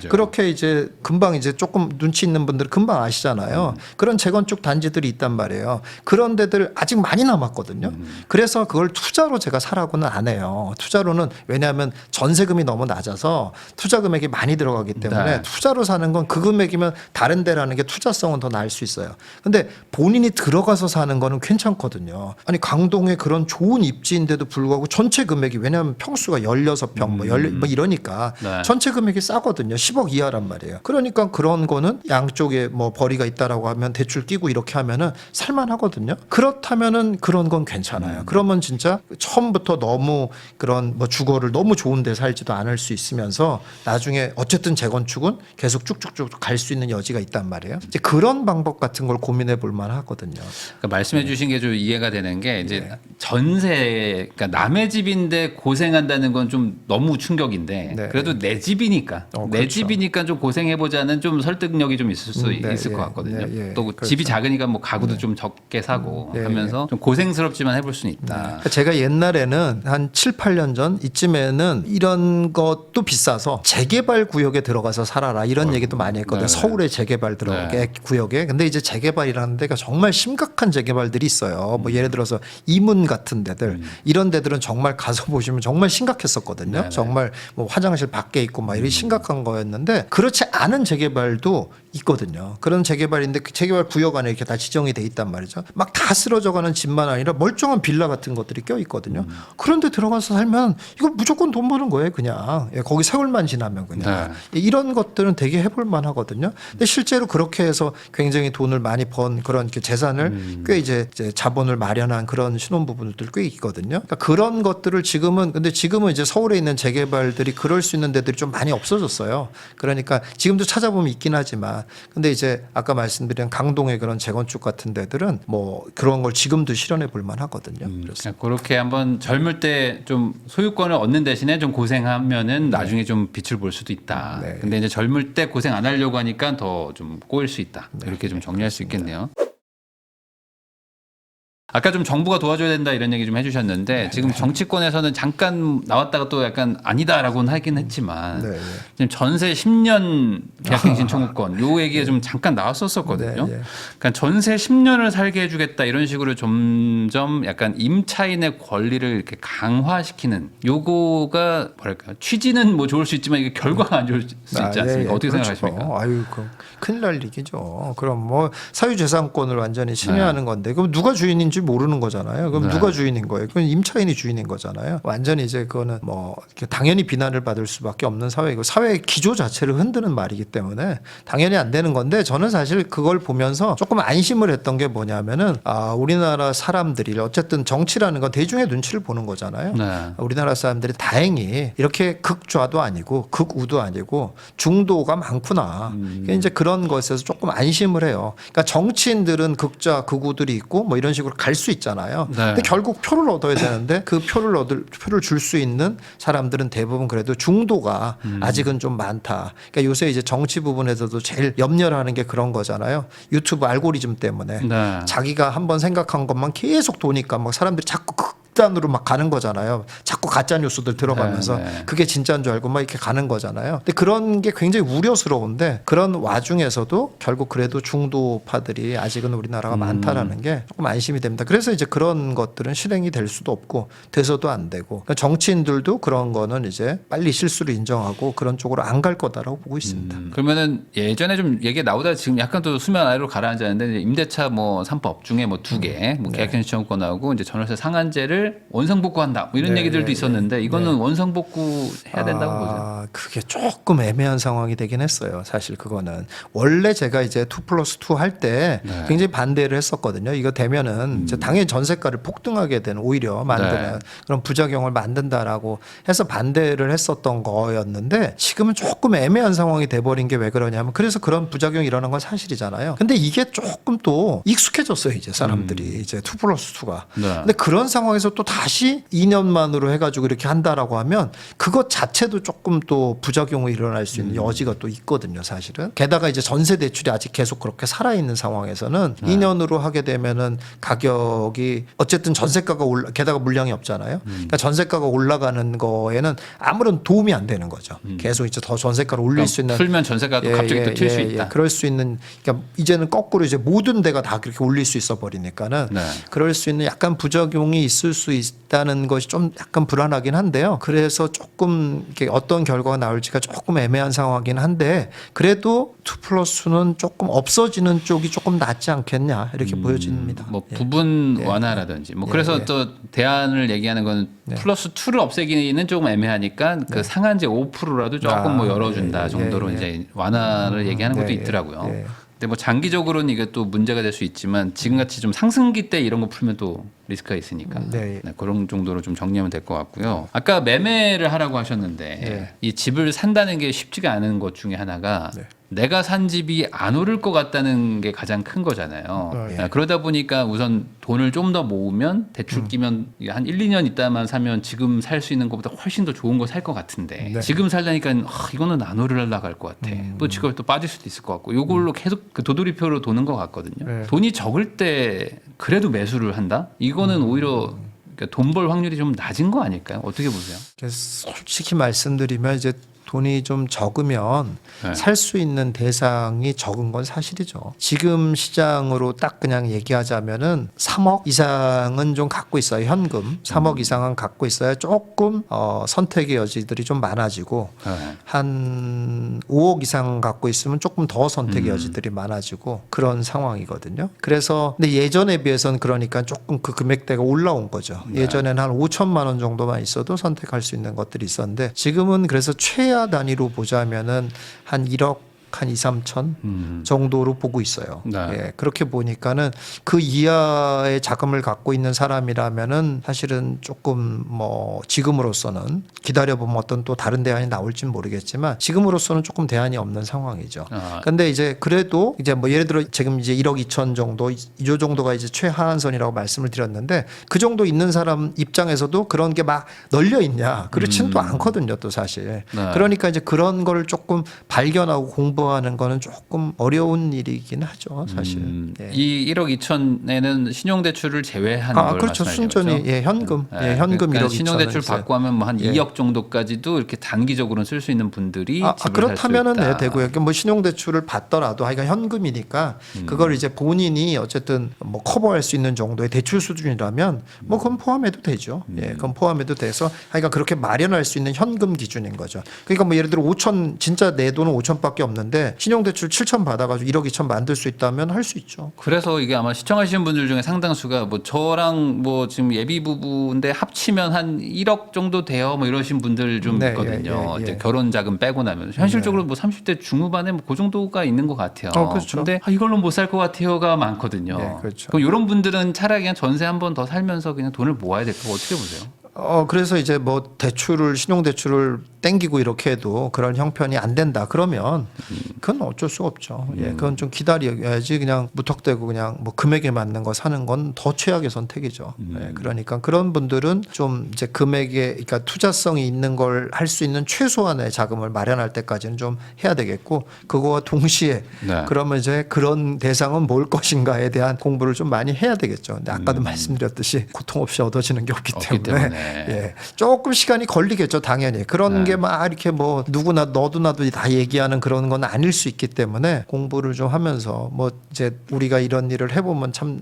그렇게 이제 금방 이제 조금 눈치 있는 분들 금방 아시잖아요. 그런 재건축 단지들이 있단 말이에요. 그런 데들 아직 많이 남았거든요. 그래서 그래서 그걸 투자로 제가 사라고는 안 해요. 투자로는 왜냐하면 전세금이 너무 낮아서 투자 금액이 많이 들어가기 때문에 네. 투자로 사는 건 그 금액이면 다른 데라는 게 투자성은 더 나을 수 있어요. 근데 본인이 들어가서 사는 거는 괜찮거든요. 아니 강동에 그런 좋은 입지인데도 불구하고 전체 금액이 왜냐하면 평수가 16평 뭐 이러니까 네. 전체 금액이 싸거든요. 10억 이하란 말이에요. 그러니까 그런 거는 양쪽에 뭐 벌이가 있다라고 하면 대출 끼고 이렇게 하면은 살만하거든요. 그렇다면은 그런 건 괜찮아요. 그러면 진짜 처음부터 너무 그런 뭐 주거를 너무 좋은데 살지도 않을 수 있으면서 나중에 어쨌든 재건축은 계속 쭉쭉쭉 갈 수 있는 여지가 있단 말이에요. 이제 그런 방법 같은 걸 고민해 볼 만하거든요. 그러니까 말씀해 주신 게 좀 이해가 되는 게 이제 전세 그러니까 남의 집인데 고생한다는 건 좀 너무 충격인데 네. 그래도 내 집이니까 내 그렇죠. 집이니까 좀 고생해 보자는 좀 설득력이 좀 있을 수 네, 있을 예, 것 같거든요. 네, 예, 또 그렇죠. 집이 작으니까 뭐 가구도 좀 적게 사고 네, 하면서 좀 고생스럽지만 해볼 수는 있다. 그러니까 제가 옛날에는 한 7, 8년 전 이쯤에는 이런 것도 비싸서 재개발 구역에 들어가서 살아라 이런 얘기도 많이 했거든요. 네. 서울에 재개발 들어가게 네. 구역에. 근데 이제 재개발이라는 데가 정말 심각한 재개발들이 있어요. 뭐 예를 들어서 이문 같은 데들 이런 데들은 정말 가서 보시면 정말 심각했었거든요. 네. 정말 뭐 화장실 밖에 있고 막 이런 심각한 거였는데 그렇지 않은 재개발도 있거든요. 그런 재개발인데 그 재개발 구역 안에 이렇게 다 지정이 돼 있단 말이죠. 막 다 쓰러져가는 집만 아니라 멀쩡한 빌라 같은 것들이 껴 있거든요. 그런데 들어가서 살면 이거 무조건 돈 버는 거예요, 그냥. 예, 거기 세월만 지나면 그냥. 예, 이런 것들은 되게 해볼 만하거든요. 근데 실제로 그렇게 해서 굉장히 돈을 많이 번 그런 이렇게 재산을 꽤 이제 자본을 마련한 그런 신혼부부들 꽤 있거든요. 그러니까 그런 것들을 지금은 근데 지금은 이제 서울에 있는 재개발들이 그럴 수 있는 데들이 좀 많이 없어졌어요. 그러니까 지금도 찾아보면 있긴 하지만 근데 이제 아까 말씀드린 강동의 그런 재건축 같은 데들은 뭐 그런 걸 지금도 실현해 볼 만하거든요. 그래서 그냥 그렇게 한번 젊을 때 좀 소유권을 얻는 대신에 좀 고생하면은 나중에 좀 빛을 볼 수도 있다. 네. 근데 이제 젊을 때 고생 안 하려고 하니까 더 좀 꼬일 수 있다. 이렇게 좀 정리할 수 있겠네요. 아까 좀 정부가 도와줘야 된다 이런 얘기 좀 해주셨는데 지금 정치권에서는 잠깐 나왔다가 또 약간 아니다라고는 하긴 했지만 네, 지금 전세 10년 계약갱신 청구권 요 얘기가 좀 잠깐 나왔었거든요. 네, 네. 그러니까 전세 10년을 살게 해주겠다 이런 식으로 점점 약간 임차인의 권리를 이렇게 강화시키는 요거가 뭐랄까 취지는 뭐 좋을 수 있지만 이게 결과가 안 좋을 수 있지 않습니까? 어떻게 그렇죠. 생각하십니까? 아유, 큰일 날 얘기죠. 그럼 뭐 사유재산권을 완전히 침해하는 건데 그럼 누가 주인인지 모르는 거잖아요. 그럼 누가 주인인 거예요? 그건 임차인이 주인인 거잖아요. 완전히 이제 그거는 뭐 당연히 비난을 받을 수밖에 없는 사회이고 사회의 기조 자체를 흔드는 말이기 때문에 당연히 안 되는 건데 저는 사실 그걸 보면서 조금 안심을 했던 게 뭐냐면은 우리나라 사람들이 어쨌든 정치라는 건 대중의 눈치를 보는 거잖아요. 네. 우리나라 사람들이 다행히 이렇게 극좌도 아니고 극우도 아니고 중도가 많구나. 그러니까 이제 그런 것에서 조금 안심을 해요. 그러니까 정치인들은 극좌 극우들이 있고 뭐 이런 식으로 갈 수 있잖아요. 네. 근데 결국 표를 얻어야 되는데 그 표를 줄 수 있는 사람들은 대부분 그래도 중도가 아직은 좀 많다. 그러니까 요새 이제 정치 부분에서도 제일 염려를 하는 게 그런 거잖아요. 유튜브 알고리즘 때문에 네. 자기가 한번 생각한 것만 계속 도니까 막 사람들이 자꾸 극단으로 막 가는 거잖아요. 자꾸 가짜 뉴스들 들어가면서 네. 그게 진짜인 줄 알고 막 이렇게 가는 거잖아요. 근데 그런 게 굉장히 우려스러운데 그런 와중에서도 결국 그래도 중도파들이 아직은 우리나라가 많다라는 게 조금 안심이 됩니다. 그래서 이제 그런 것들은 실행이 될 수도 없고 돼서도 안 되고 그러니까 정치인들도 그런 거는 이제 빨리 실수를 인정하고 그런 쪽으로 안 갈 거다라고 보고 있습니다. 그러면은 예전에 좀 얘기 나오다 지금 약간 또 수면 아래로 가라앉았는데 이제 임대차 뭐 3법 중에 뭐 2개 뭐 계약갱신 청구권하고 이제 전월세 상한제를 원상복구한다 뭐 이런 네, 얘기들도 네, 있었는데 이거는 원상복구 해야 된다고 보세요. 그게 조금 애매한 상황이 되긴 했어요. 사실 그거는 원래 제가 이제 2+2 할 때 굉장히 반대를 했었거든요. 이거 되면은 이제 당연히 전세가를 폭등하게 되는 오히려 만드는 그런 부작용을 만든다라고 해서 반대를 했었던 거였는데 지금은 조금 애매한 상황이 돼버린 게 왜 그러냐면 그래서 그런 부작용이 일어난 건 사실이잖아요. 근데 이게 조금 또 익숙해졌어요. 이제 사람들이 이제 2+2가. 네. 근데 그런 상황에서 또 다시 2년 만으로 해가지고 이렇게 한다라고 하면 그것 자체도 조금 또 부작용이 일어날 수 있는 여지가 또 있거든요, 사실은. 게다가 이제 전세 대출이 아직 계속 그렇게 살아있는 상황에서는 2년으로 하게 되면은 가격이 어쨌든 전세가가 게다가 물량이 없잖아요. 그러니까 전세가가 올라가는 거에는 아무런 도움이 안 되는 거죠. 계속 이제 더 전세가를 올릴 수 있는 풀면 전세가도 갑자기 또 튈 수 있다. 그럴 수 있는 그러니까 이제는 거꾸로 이제 모든 데가 다 그렇게 올릴 수 있어 버리니까는 네. 그럴 수 있는 약간 부작용이 있을 수 있다는 것이 좀 약간 불안하긴 한데요. 그래서 조금 이렇게 어떤 결과가 나올지가 조금 애매한 상황이긴 한데 그래도 2+는 조금 없어지는 쪽이 조금 낫지 않겠냐 이렇게 보여집니다. 뭐 예. 부분 완화라든지 뭐 그래서 또 대안을 얘기하는 건 플러스 2를 없애기는 조금 애매하니까 그 상한제 5%라도 조금 뭐 열어준다 정도로 이제 완화를 얘기하는 것도 있더라고요. 근데 뭐 장기적으로는 이게 또 문제가 될 수 있지만 지금같이 좀 상승기 때 이런 거 풀면 또 리스크가 있으니까 그런 정도로 좀 정리하면 될 것 같고요. 아까 매매를 하라고 하셨는데 이 집을 산다는 게 쉽지가 않은 것 중에 하나가 내가 산 집이 안 오를 것 같다는 게 가장 큰 거잖아요. 그러다 보니까 우선 돈을 좀 더 모으면 대출 끼면 한 1, 2년 있다만 사면 지금 살 수 있는 것보다 훨씬 더 좋은 거 살 것 같은데 지금 살려니까 이거는 안 오르려갈 것 같아. 또 지금 또 빠질 수도 있을 것 같고 요걸로 계속 그 도돌이표로 도는 것 같거든요. 돈이 적을 때 그래도 매수를 한다? 이거는 오히려 돈 벌 확률이 좀 낮은 거 아닐까요? 어떻게 보세요? 솔직히 말씀드리면 이제 돈이 좀 적으면 살 수 있는 대상이 적은 건 사실이죠. 지금 시장으로 딱 그냥 얘기하자면은 3억 이상은 좀 갖고 있어요. 현금 3억 이상은 갖고 있어야 조금 선택의 여지들이 좀 많아지고 한 5억 이상 갖고 있으면 조금 더 선택의 여지들이 많아지고 그런 상황이거든요. 그래서 근데 예전에 비해서는 그러니까 조금 그 금액대가 올라온 거죠. 예전에는 한 5천만 원 정도만 있어도 선택할 수 있는 것들이 있었는데 지금은 그래서 최하 단위로 보자면은 한 1억 한 2, 3천 정도로 보고 있어요. 예, 그렇게 보니까는 그 이하의 자금을 갖고 있는 사람이라면은 사실은 조금 뭐 지금으로서는 기다려보면 어떤 또 다른 대안이 나올지는 모르겠지만 지금으로서는 조금 대안이 없는 상황이죠. 근데 이제 그래도 이제 뭐 예를 들어 지금 이제 1억 2천 정도 이 정도가 이제 최하한선이라고 말씀을 드렸는데 그 정도 있는 사람 입장에서도 그런 게 막 널려 있냐 그렇지는 또 않거든요, 또 사실. 그러니까 이제 그런 걸 조금 발견하고 공부 하는 거는 조금 어려운 일이긴 하죠, 사실. 이 1억 2천에는 신용대출을 제외한 걸 그렇죠. 말씀하시는 순전히 거죠? 현금, 현금 그러니까 1억 2천. 신용대출 받고 하면 뭐 한 2억 정도까지도 이렇게 단기적으로는 쓸 수 있는 분들이 집을 살 수 있다. 그렇다면은 되고요. 뭐 신용대출을 받더라도 하여간 현금이니까 그걸 이제 본인이 어쨌든 뭐 커버할 수 있는 정도의 대출 수준이라면 뭐 그건 포함해도 되죠. 그건 포함해도 돼서 하여간 그렇게 마련할 수 있는 현금 기준인 거죠. 그러니까 뭐 예를 들어 5천 진짜 내 돈은 5천밖에 없는데 신용대출 7천 받아가지고 1억 2천 만들 수 있다면 할 수 있죠. 그래서 이게 아마 시청하시는 분들 중에 상당수가 뭐 저랑 뭐 지금 예비 부부인데 합치면 한 1억 정도 돼요. 뭐 이러신 분들 좀 있거든요. 이제 결혼 자금 빼고 나면 현실적으로 뭐 30대 중후반에 뭐 그 정도가 있는 것 같아요. 그렇죠. 근데 이걸로 못 살 것 같아요가 많거든요. 그렇죠. 그럼 이런 분들은 차라리 그냥 전세 한 번 더 살면서 그냥 돈을 모아야 될까 어떻게 보세요? 그래서 이제 뭐 신용대출을 땡기고 이렇게 해도 그런 형편이 안 된다 그러면 그건 어쩔 수 없죠. 그건 좀 기다려야지 그냥 무턱대고 그냥 뭐 금액에 맞는 거 사는 건 더 최악의 선택이죠. 그러니까 그런 분들은 좀 이제 금액에 그러니까 투자성이 있는 걸 할 수 있는 최소한의 자금을 마련할 때까지는 좀 해야 되겠고 그거와 동시에 그러면 이제 그런 대상은 뭘 것인가에 대한 공부를 좀 많이 해야 되겠죠. 근데 아까도 말씀드렸듯이 고통 없이 얻어지는 게 없기 때문에 조금 시간이 걸리겠죠, 당연히. 그런 게 막 이렇게 뭐 누구나 너도 나도 다 얘기하는 그런 건 아닐 수 있기 때문에 공부를 좀 하면서 뭐 이제 우리가 이런 일을 해보면 참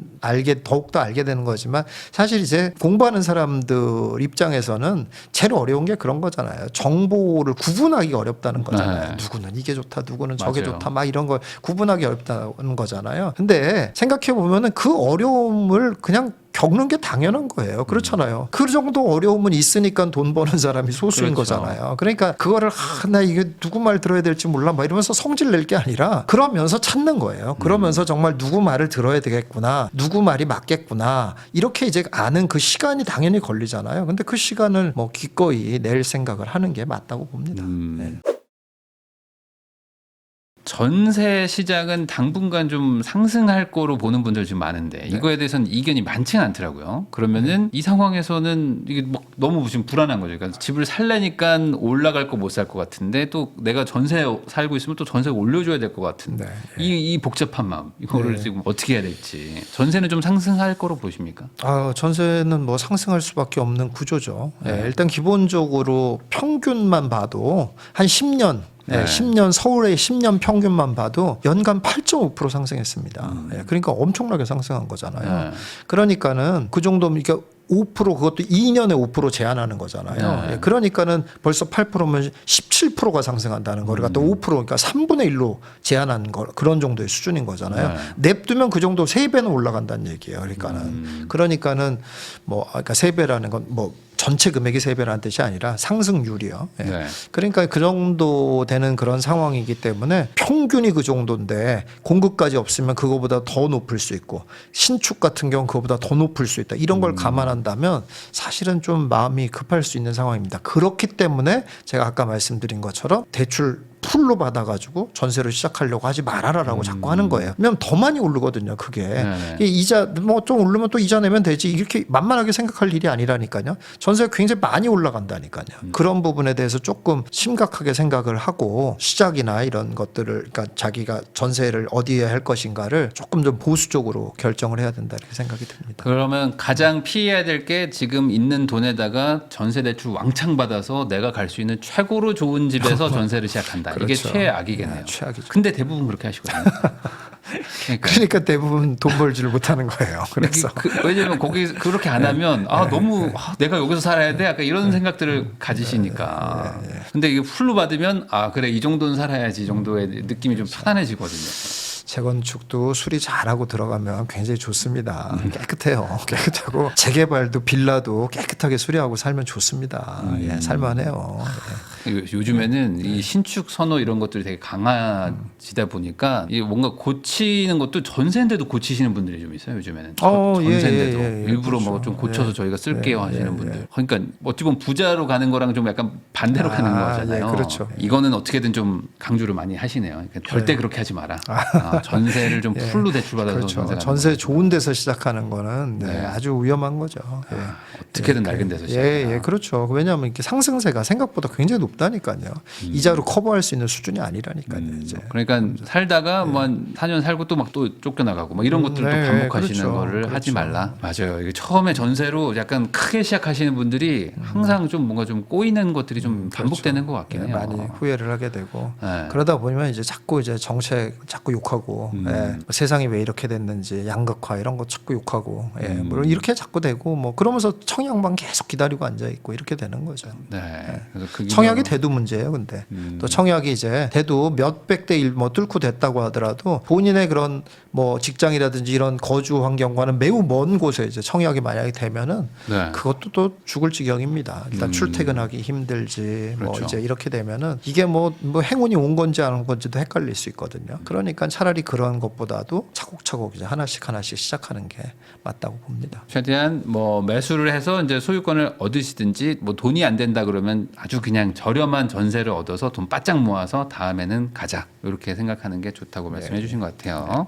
더욱더 알게 되는 거지만 사실 이제 공부하는 사람들 입장에서는 제일 어려운 게 그런 거잖아요. 정보를 구분하기 어렵다는 거잖아요. 누구는 이게 좋다, 누구는 저게 좋다, 막 이런 걸 구분하기 어렵다는 거잖아요. 근데 생각해 보면은 그 어려움을 그냥 겪는 게 당연한 거예요. 그렇잖아요. 그 정도 어려움은 있으니까 돈 버는 사람이 소수인 거잖아요. 그러니까 그거를 나 이게 누구 말 들어야 될지 몰라 막 이러면서 성질 낼 게 아니라 그러면서 찾는 거예요. 그러면서 정말 누구 말을 들어야 되겠구나, 누구 말이 맞겠구나 이렇게 이제 아는 그 시간이 당연히 걸리잖아요. 근데 그 시간을 뭐 기꺼이 낼 생각을 하는 게 맞다고 봅니다. 전세 시장은 당분간 좀 상승할 거로 보는 분들 좀 많은데 이거에 대해서는 이견이 많지는 않더라고요. 그러면은 이 상황에서는 이게 막 너무 지금 불안한 거죠. 그러니까 집을 살려니까 올라갈 거 못 살 것 같은데 또 내가 전세 살고 있으면 또 전세 올려줘야 될 것 같은데 이 복잡한 마음 이거를 지금 어떻게 해야 될지 전세는 좀 상승할 거로 보십니까? 전세는 뭐 상승할 수밖에 없는 구조죠. 일단 기본적으로 평균만 봐도 한 10년 10년 서울의 10년 평균만 봐도 연간 8.5% 상승했습니다. 그러니까 엄청나게 상승한 거잖아요. 그러니까는 그 정도면 그러니까 5% 그것도 2년에 5% 제한하는 거잖아요. 네. 예, 그러니까는 벌써 8%면 17%가 상승한다는 거를 갖다 5% 그러니까 3분의 1로 제한한 거 그런 정도의 수준인 거잖아요. 냅두면 그 정도 3배는 올라간다는 얘기예요. 그러니까는 뭐 그러니까 3배라는 건 뭐 전체 금액이 3배라는 뜻이 아니라 상승률이요. 예. 네. 그러니까 그 정도 되는 그런 상황이기 때문에 평균이 그 정도인데 공급까지 없으면 그거보다 더 높을 수 있고 신축 같은 경우는 그거보다 더 높을 수 있다. 이런 걸 감안한다면 사실은 좀 마음이 급할 수 있는 상황입니다. 그렇기 때문에 제가 아까 말씀드린 것처럼 대출 풀로 받아가지고 전세로 시작하려고 하지 말아라라고 자꾸 하는 거예요. 왜냐하면 더 많이 오르거든요. 그게 네. 이자 뭐 좀 오르면 또 이자 내면 되지 이렇게 만만하게 생각할 일이 아니라니까요. 전세가 굉장히 많이 올라간다니까요. 그런 부분에 대해서 조금 심각하게 생각을 하고 시작이나 이런 것들을 그러니까 자기가 전세를 어디에 할 것인가를 조금 좀 보수적으로 결정을 해야 된다 이렇게 생각이 듭니다. 그러면 가장 피해야 될 게 지금 있는 돈에다가 전세 대출 왕창 받아서 내가 갈 수 있는 최고로 좋은 집에서 전세를 시작한다. 이게 그렇죠. 최악이겠네요. 네, 최악이죠. 근데 대부분 그렇게 하시거든요. 그러니까 대부분 돈 벌지를 못하는 거예요. 그래서 왜냐면 거기 그렇게 안 하면 너무 내가 여기서 살아야 돼 약간 이런 생각들을 가지시니까. 근데 이게 풀로 받으면 그래 이 정도는 살아야지 이 정도의 느낌이 좀 편안해지거든요. 재건축도 수리 잘하고 들어가면 굉장히 좋습니다. 깨끗해요. 깨끗하고 재개발도 빌라도 깨끗하게 수리하고 살면 좋습니다. 예, 살만해요. 요즘에는 이 신축 선호 이런 것들이 되게 강해지다 보니까 이 뭔가 고치는 것도 전세인데도 고치시는 분들이 좀 있어요. 요즘에는 전세인데도 일부러 그렇죠. 뭐 좀 고쳐서 저희가 쓸게요 하시는 분들. 그러니까 어찌 보면 부자로 가는 거랑 좀 약간 반대로 가는 거잖아요. 그렇죠. 이거는 어떻게든 좀 강조를 많이 하시네요. 그러니까 절대 그렇게 하지 마라. 전세를 좀 풀로 대출받아서 그렇죠. 전세 좋은 데서 시작하는 거는 아주 위험한 거죠. 어떻게든 낡은 데서 시작. 그렇죠. 왜냐하면 이렇게 상승세가 생각보다 굉장히 높다니까요. 이자로 커버할 수 있는 수준이 아니라니까요. 이제. 그러니까 살다가 뭐 4년 살고 또 막 또 쫓겨나가고 막 이런 것들을 또 반복하시는 그렇죠. 거를 하지 말라. 맞아요. 이게 처음에 전세로 약간 크게 시작하시는 분들이 항상 좀 뭔가 좀 꼬이는 것들이 좀 반복되는 것 같긴 해요. 많이 후회를 하게 되고 그러다 보면 이제 자꾸 이제 정책 자꾸 욕하고 세상이 왜 이렇게 됐는지 양극화 이런 거 자꾸 욕하고 뭐 이렇게 자꾸 되고 뭐 그러면서 청약만 계속 기다리고 앉아 있고 이렇게 되는 거죠. 그래서 그 청약이 돼도 문제예요. 근데 또 청약이 이제 돼도 몇백 대 1 뭐 뚫고 됐다고 하더라도 본인의 그런 뭐 직장이라든지 이런 거주 환경과는 매우 먼 곳에 이제 청약이 만약에 되면은 그것도 또 죽을 지경입니다. 일단 출퇴근하기 힘들지 뭐 그렇죠. 이제 이렇게 되면은 이게 뭐 행운이 온 건지 안 온 건지도 헷갈릴 수 있거든요. 그러니까 차라리 그런 것보다도 차곡차곡 이제 하나씩 시작하는 게 맞다고 봅니다. 최대한 뭐 매수를 해서 이제 소유권을 얻으시든지 뭐 돈이 안 된다 그러면 아주 그냥 저렴한 전세를 얻어서 돈 바짝 모아서 다음에는 가자 이렇게 생각하는 게 좋다고 말씀해 주신 것 같아요.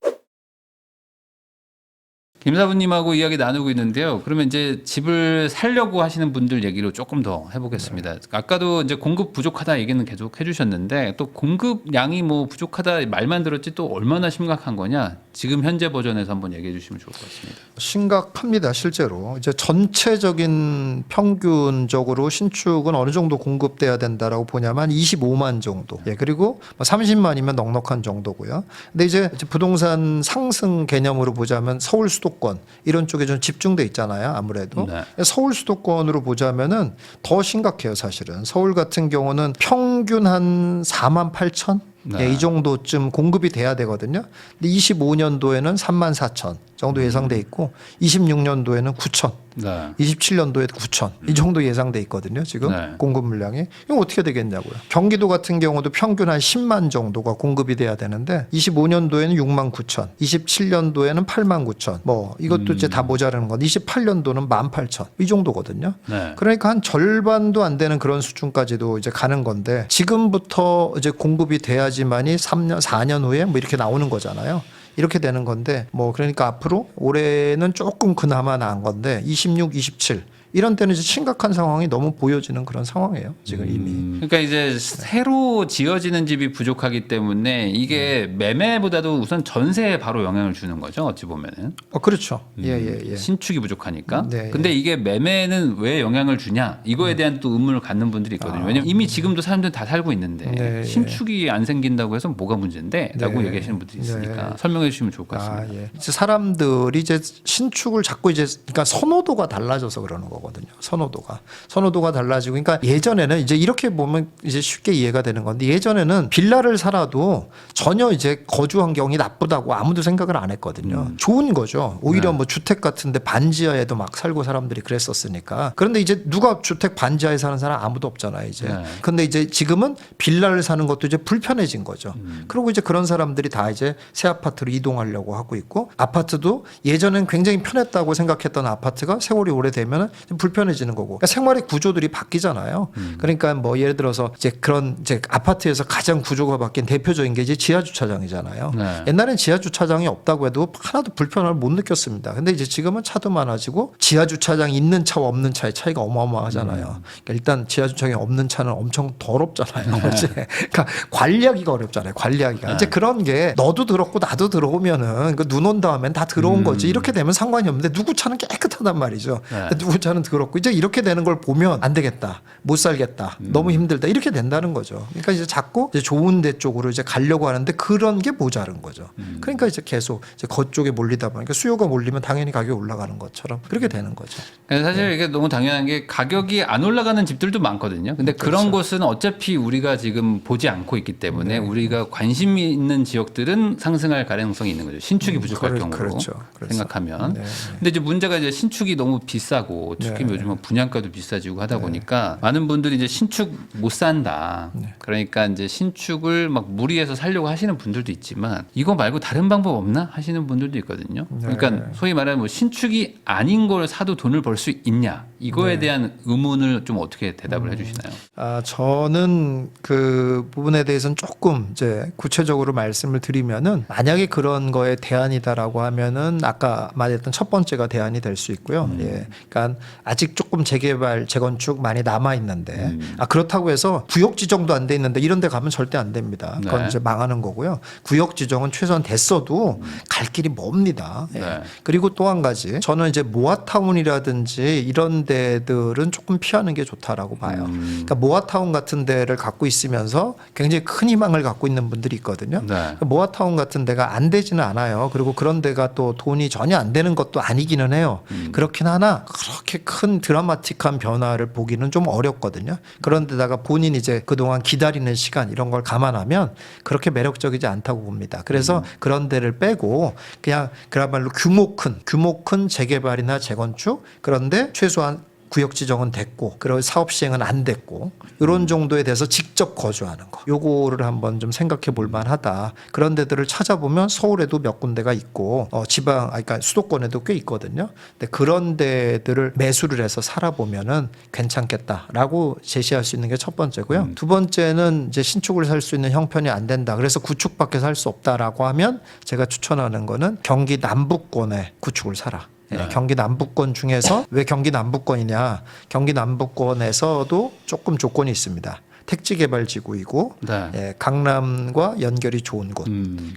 김사부님하고 이야기 나누고 있는데요. 그러면 이제 집을 살려고 하시는 분들 얘기로 조금 더 해보겠습니다. 아까도 이제 공급 부족하다 얘기는 계속 해주셨는데 또 공급량이 뭐 부족하다 말만 들었지 또 얼마나 심각한 거냐? 지금 현재 버전에서 한번 얘기해 주시면 좋을 것 같습니다. 심각합니다. 실제로 이제 전체적인 평균적으로 신축은 어느 정도 공급돼야 된다라고 보냐면 25만 정도. 그리고 30만이면 넉넉한 정도고요. 근데 이제 부동산 상승 개념으로 보자면 서울 수도권 이런 쪽에 좀 집중돼 있잖아요. 아무래도 서울 수도권으로 보자면은 더 심각해요. 사실은 서울 같은 경우는 평균 한 4만 8천. 이 정도쯤 공급이 돼야 되거든요. 근데 25년도에는 3만 4천 정도 예상돼 있고 26년도에는 9천, 27년도에 9천 이 정도 예상돼 있거든요. 지금 공급 물량이. 이거 어떻게 되겠냐고요. 경기도 같은 경우도 평균 한 10만 정도가 공급이 돼야 되는데 25년도에는 6만 9천, 27년도에는 8만 9천. 뭐 이것도 이제 다 모자라는 건 28년도는 1만 8천 이 정도거든요. 그러니까 한 절반도 안 되는 그런 수준까지도 이제 가는 건데 지금부터 이제 공급이 돼야지만이 3년, 4년 후에 뭐 이렇게 나오는 거잖아요. 이렇게 되는 건데 뭐 그러니까 앞으로 올해는 조금 그나마 나은 건데 26, 27 이런 때는 이제 심각한 상황이 너무 보여지는 그런 상황이에요. 지금 이미. 그러니까 이제 새로 지어지는 집이 부족하기 때문에 이게 매매보다도 우선 전세에 바로 영향을 주는 거죠. 어찌 보면은. 그렇죠. 예. 신축이 부족하니까. 네, 근데 이게 매매는 왜 영향을 주냐? 이거에 대한 또 의문을 갖는 분들이 있거든요. 왜냐면 이미 지금도 사람들은 다 살고 있는데 네, 신축이 안 생긴다고 해서 뭐가 문제인데? 라고 네. 얘기하시는 분들이 있으니까 네. 설명해 주시면 좋을 것 같습니다. 예. 이제 사람들이 이제 신축을 자꾸 이제 그러니까 선호도가 달라져서 그러는 거거든요. 선호도가 달라지고 그러니까 예전에는 이제 이렇게 보면 이제 쉽게 이해가 되는 건데 예전에는 빌라를 살아도 전혀 이제 거주 환경이 나쁘다고 아무도 생각을 안 했거든요. 좋은 거죠. 오히려 뭐 주택 같은데 반지하에도 막 살고 사람들이 그랬었으니까. 그런데 이제 누가 주택 반지하에 사는 사람 아무도 없잖아요, 이제. 네. 근데 이제 지금은 빌라를 사는 것도 이제 불편해진 거죠. 그리고 이제 그런 사람들이 다 이제 새 아파트로 이동하려고 하고 있고 아파트도 예전엔 굉장히 편했다고 생각했던 아파트가 세월이 오래되면 불편해지는 거고 그러니까 생활의 구조들이 바뀌잖아요. 그러니까 뭐 예를 들어서 이제 그런 이제 아파트에서 가장 구조가 바뀐 대표적인 게 이제 지하 주차장이잖아요. 네. 옛날엔 지하 주차장이 없다고 해도 하나도 불편함을 못 느꼈습니다. 근데 이제 지금은 차도 많아지고 지하 주차장 있는 차와 없는 차의 차이가 어마어마하잖아요. 그러니까 일단 지하 주차장이 없는 차는 엄청 더럽잖아요. 그렇지? 그러니까 관리하기가 어렵잖아요. 관리하기가. 이제 그런 게 너도 들었고 나도 들어오면은 그 눈 온 다음엔 다 들어온 거지. 이렇게 되면 상관이 없는데 누구 차는 깨끗하단 말이죠. 누구 차는 더럽고 이제 이렇게 되는 걸 보면 안 되겠다. 못 살겠다. 너무 힘들다. 이렇게 된다는 거죠. 그러니까 이제 자꾸 이제 좋은 데 쪽으로 이제 가려고 하는데 그런 게 모자른 거죠. 그러니까 이제 계속 이제 그쪽에 몰리다 보니까 수요가 몰리면 당연히 가격이 올라가는 것처럼 그렇게 되는 거죠. 그러니까 사실 이게 너무 당연한 게 가격이 안 올라가는 집들도 많거든요. 근데 그런 곳은 어차피 우리가 지금 보지 않고 있기 때문에 우리가 관심 있는 지역들은 상승할 가능성이 있는 거죠. 신축이 부족할 경우로 그렇죠. 생각하면. 네. 근데 이제 문제가 이제 신축이 너무 비싸고 특히 요즘은 분양가도 비싸지고 하다 보니까 많은 분들이 이제 신축 못 산다. 그러니까 이제 신축을 막 무리해서 살려고 하시는 분들도 있지만 이거 말고 다른 방법 없나 하시는 분들도 있거든요. 그러니까 소위 말하는 뭐 신축이 아닌 걸 사도 돈을 벌 수 있냐 이거에 대한 의문을 좀 어떻게 대답을 해주시나요? 저는 그 부분에 대해서는 조금 이제 구체적으로 말씀을 드리면은 만약에 그런 거에 대안이다라고 하면은 아까 말했던 첫 번째가 대안이 될 수 있고요. 예. 그러니까 아직 조금 재개발, 재건축 많이 남아 있는데 그렇다고 해서 구역 지정도 안 돼 있는데 이런 데 가면 절대 안 됩니다. 그건 네. 이제 망하는 거고요. 구역 지정은 최소한 됐어도 갈 길이 멉니다. 예. 네. 그리고 또 한 가지 저는 이제 모아타운이라든지 이런 데들은 조금 피하는 게 좋다라고 봐요. 그러니까 모아타운 같은 데를 갖고 있으면서 굉장히 큰 희망을 갖고 있는 분들이 있거든요. 네. 그러니까 모아타운 같은 데가 안 되지는 않아요. 그리고 그런 데가 또 돈이 전혀 안 되는 것도 아니기는 해요. 그렇긴 하나 그렇게 큰 드라마틱한 변화를 보기는 좀 어렵거든요. 그런데다가 본인이 이제 그동안 기다리는 시간 이런 걸 감안하면 그렇게 매력적이지 않다고 봅니다. 그래서 그런 데를 빼고 그냥 그야말로 규모 큰 재개발이나 재건축 그런데 최소한 구역 지정은 됐고 그리고 사업 시행은 안 됐고 이런 정도에 대해서 직접 거주하는 거 요거를 한번 좀 생각해 볼 만하다. 그런 데들을 찾아보면 서울에도 몇 군데가 있고 지방 그러니까 수도권에도 꽤 있거든요. 근데 그런 데들을 매수를 해서 살아보면은 괜찮겠다라고 제시할 수 있는 게 첫 번째고요. 두 번째는 이제 신축을 살 수 있는 형편이 안 된다. 그래서 구축밖에 살 수 없다라고 하면 제가 추천하는 거는 경기 남부권에 구축을 사라. 예, 경기 남부권 중에서 왜 경기 남부권이냐? 경기 남부권에서도 조금 조건이 있습니다. 택지개발지구이고 네. 예, 강남과 연결이 좋은 곳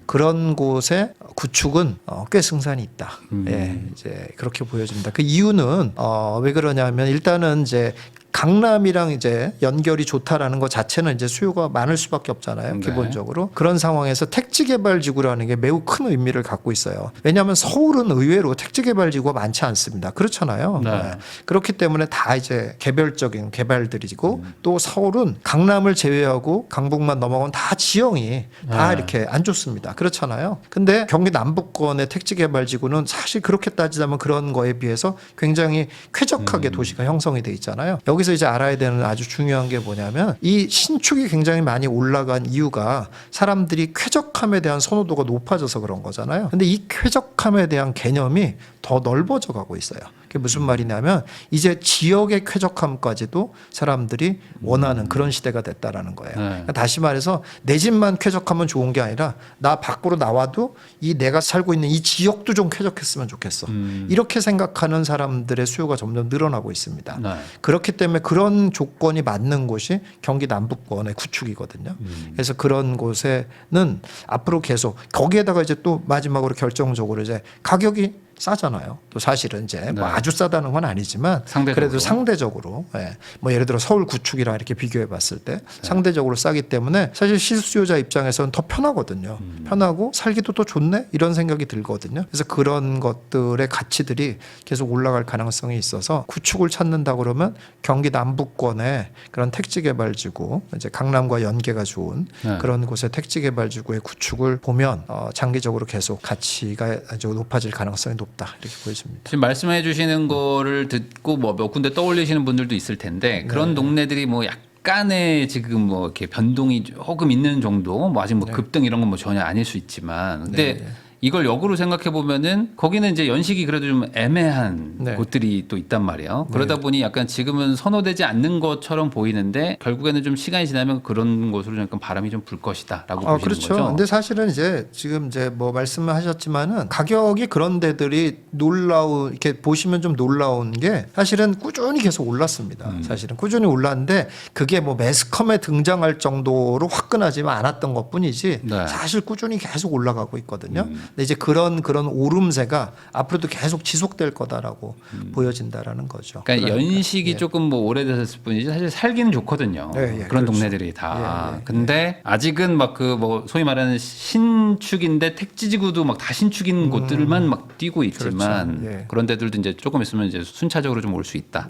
그런 곳에 구축은 꽤 승산이 있다. 예, 이제 그렇게 보여집니다. 그 이유는 왜 그러냐면 일단은 이제 강남이랑 이제 연결이 좋다라는 것 자체는 이제 수요가 많을 수밖에 없잖아요. 네. 기본적으로 그런 상황에서 택지개발지구라는 게 매우 큰 의미를 갖고 있어요. 왜냐하면 서울은 의외로 택지개발지구가 많지 않습니다. 그렇잖아요. 네. 네. 그렇기 때문에 다 이제 개별적인 개발들이고 또 서울은 강남을 제외하고 강북만 넘어가면 다 지형이 다 이렇게 안 좋습니다. 그렇잖아요. 근데 경기 남부권의 택지개발지구는 사실 그렇게 따지자면 그런 거에 비해서 굉장히 쾌적하게 도시가 형성이 돼 있잖아요. 여기서 여기서 이제 알아야 되는 아주 중요한 게 뭐냐면 이 신축이 굉장히 많이 올라간 이유가 사람들이 쾌적함에 대한 선호도가 높아져서 그런 거잖아요. 근데 이 쾌적함에 대한 개념이 더 넓어져 가고 있어요. 그게 무슨 말이냐면 이제 지역의 쾌적함까지도 사람들이 원하는 그런 시대가 됐다라는 거예요. 그러니까 다시 말해서 내 집만 쾌적하면 좋은 게 아니라 나 밖으로 나와도 이 내가 살고 있는 이 지역도 좀 쾌적했으면 좋겠어. 이렇게 생각하는 사람들의 수요가 점점 늘어나고 있습니다. 네. 그렇기 때문에 그런 조건이 맞는 곳이 경기 남북권의 구축이거든요. 그래서 그런 곳에는 앞으로 계속 거기에다가 이제 또 마지막으로 결정적으로 이제 가격이 싸잖아요. 또 사실은 이제 뭐 아주 싸다는 건 아니지만 상대적으로. 그래도 상대적으로 예. 뭐 예를 들어 서울 구축이랑 이렇게 비교해 봤을 때 상대적으로 싸기 때문에 사실 실수요자 입장에서는 더 편하거든요. 편하고 살기도 또 좋네 이런 생각이 들거든요. 그래서 그런 것들의 가치들이 계속 올라갈 가능성이 있어서 구축을 찾는다 그러면 경기 남북권의 그런 택지 개발지구 이제 강남과 연계가 좋은 그런 곳의 택지 개발지구의 구축을 보면 장기적으로 계속 가치가 아주 높아질 가능성이 높다 이렇게 보여집니다. 지금 말씀해 주시는 거를 듣고 뭐 몇 군데 떠올리시는 분들도 있을 텐데 그런 동네들이 뭐 약간의 지금 뭐 이렇게 변동이 조금 있는 정도 뭐 아직 뭐 급등 이런 건 뭐 전혀 아닐 수 있지만 근데 이걸 역으로 생각해 보면은 거기는 이제 연식이 그래도 좀 애매한 곳들이 또 있단 말이에요. 그러다 보니 약간 지금은 선호되지 않는 것처럼 보이는데 결국에는 좀 시간이 지나면 그런 곳으로 약간 바람이 좀 불 것이다라고 보시는 그렇죠. 거죠. 근데 사실은 이제 지금 이제 뭐 말씀을 하셨지만은 가격이 그런 데들이 이렇게 보시면 좀 놀라운 게 사실은 꾸준히 계속 올랐습니다. 사실은 꾸준히 올랐는데 그게 뭐 매스컴에 등장할 정도로 화끈하지만 않았던 것뿐이지 사실 꾸준히 계속 올라가고 있거든요. 근데 이제 그런 오름세가 앞으로도 계속 지속될 거다라고 보여진다라는 거죠. 그러니까 연식이 조금 뭐 오래됐을 뿐이지 사실 살기는 좋거든요. 그런 그렇죠. 동네들이 다. 근데 아직은 막 그 뭐 소위 말하는 신축인데 택지지구도 막 다 신축인 곳들만 막 뛰고 있지만 그렇죠. 그런 데들도 이제 조금 있으면 이제 순차적으로 좀 올 수 있다.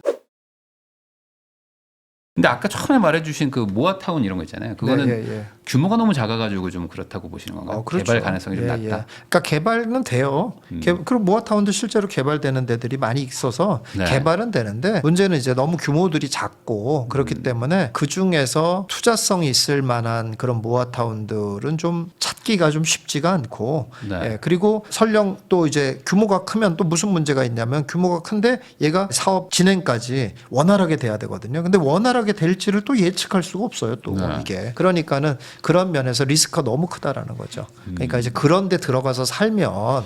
근데 아까 처음에 말해주신 그 모아타운 이런 거 있잖아요. 그거는 규모가 너무 작아가지고 좀 그렇다고 보시는 건가요? 그렇죠. 개발 가능성이 좀 낮다. 그러니까 개발은 돼요. 그리고 모아타운도 실제로 개발되는 데들이 많이 있어서 개발은 되는데 문제는 이제 너무 규모들이 작고 그렇기 때문에 그 중에서 투자성이 있을 만한 그런 모아타운들은 좀 찾기가 좀 쉽지가 않고 그리고 설령 또 이제 규모가 크면 또 무슨 문제가 있냐면 규모가 큰데 얘가 사업 진행까지 원활하게 돼야 되거든요. 근데 원활하게 될지를 또 예측할 수가 없어요. 또 이게 그러니까는 그런 면에서 리스크가 너무 크다라는 거죠. 그러니까 이제 그런데 들어가서 살면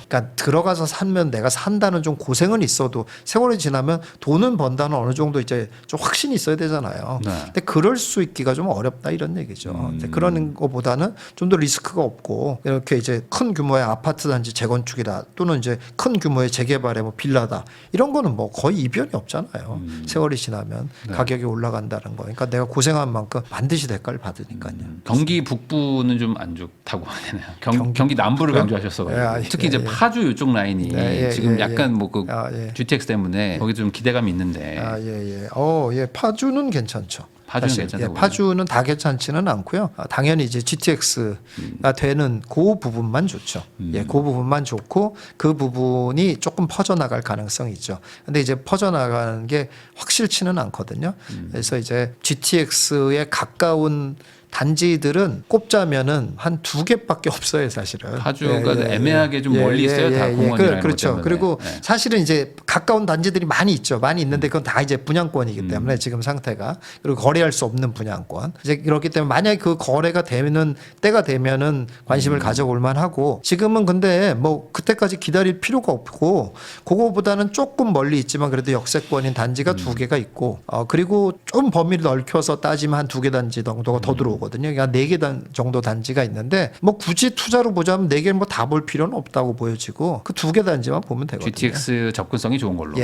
내가 산다는 좀 고생은 있어도 세월이 지나면 돈은 번다는 어느 정도 이제 좀 확신이 있어야 되잖아요. 근데 그럴 수 있기가 좀 어렵다 이런 얘기죠. 근데 그런 것보다는 좀 더 리스크가 없고 이렇게 이제 큰 규모의 아파트 단지 재건축이다 또는 이제 큰 규모의 재개발의 뭐 빌라다 이런 거는 뭐 거의 이변이 없잖아요. 세월이 지나면 가격이 올라간다는 거. 그러니까 내가 고생한 만큼 반드시 대가를 받으니까요. 경기 북부는 좀 안 좋다고 하네요. 경기 남부를 강조하셨어가지고 특히 이제 파주 이쪽 라인이 지금 약간 뭐 그 GTX 때문에 거기 좀 기대감이 있는데. 파주는 괜찮죠. 파주는 괜찮다고. 파주는 다 괜찮지는 않고요. 당연히 이제 GTX가 되는 그 부분만 좋죠. 그 부분만 좋고 그 부분이 조금 퍼져나갈 가능성이 있죠. 근데 이제 퍼져나가는 게 확실치는 않거든요. 그래서 이제 GTX에 가까운 단지들은 꼽자면은 한 2개밖에 없어요, 사실은. 파주가 애매하게 좀 멀리 있어요, 다 공원이라는 그렇죠. 것 때문에. 그리고 사실은 이제 가까운 단지들이 많이 있죠. 많이 있는데 그건 다 이제 분양권이기 때문에 지금 상태가 그리고 거래할 수 없는 분양권. 이제 그렇기 때문에 만약에 그 거래가 되면은 때가 되면은 관심을 가져볼 만하고 지금은 근데 뭐 그때까지 기다릴 필요가 없고 그거보다는 조금 멀리 있지만 그래도 역세권인 단지가 2개가 있고 그리고 좀 범위를 넓혀서 따지면 한 2개 단지 정도가 더 들어오고. 거든요. 그러니까 4개 정도 단지가 있는데 뭐 굳이 투자로 보자면 4개는 뭐 다 볼 필요는 없다고 보여지고 그 2개 단지만 보면 되거든요. GTX 접근성이 좋은 걸로.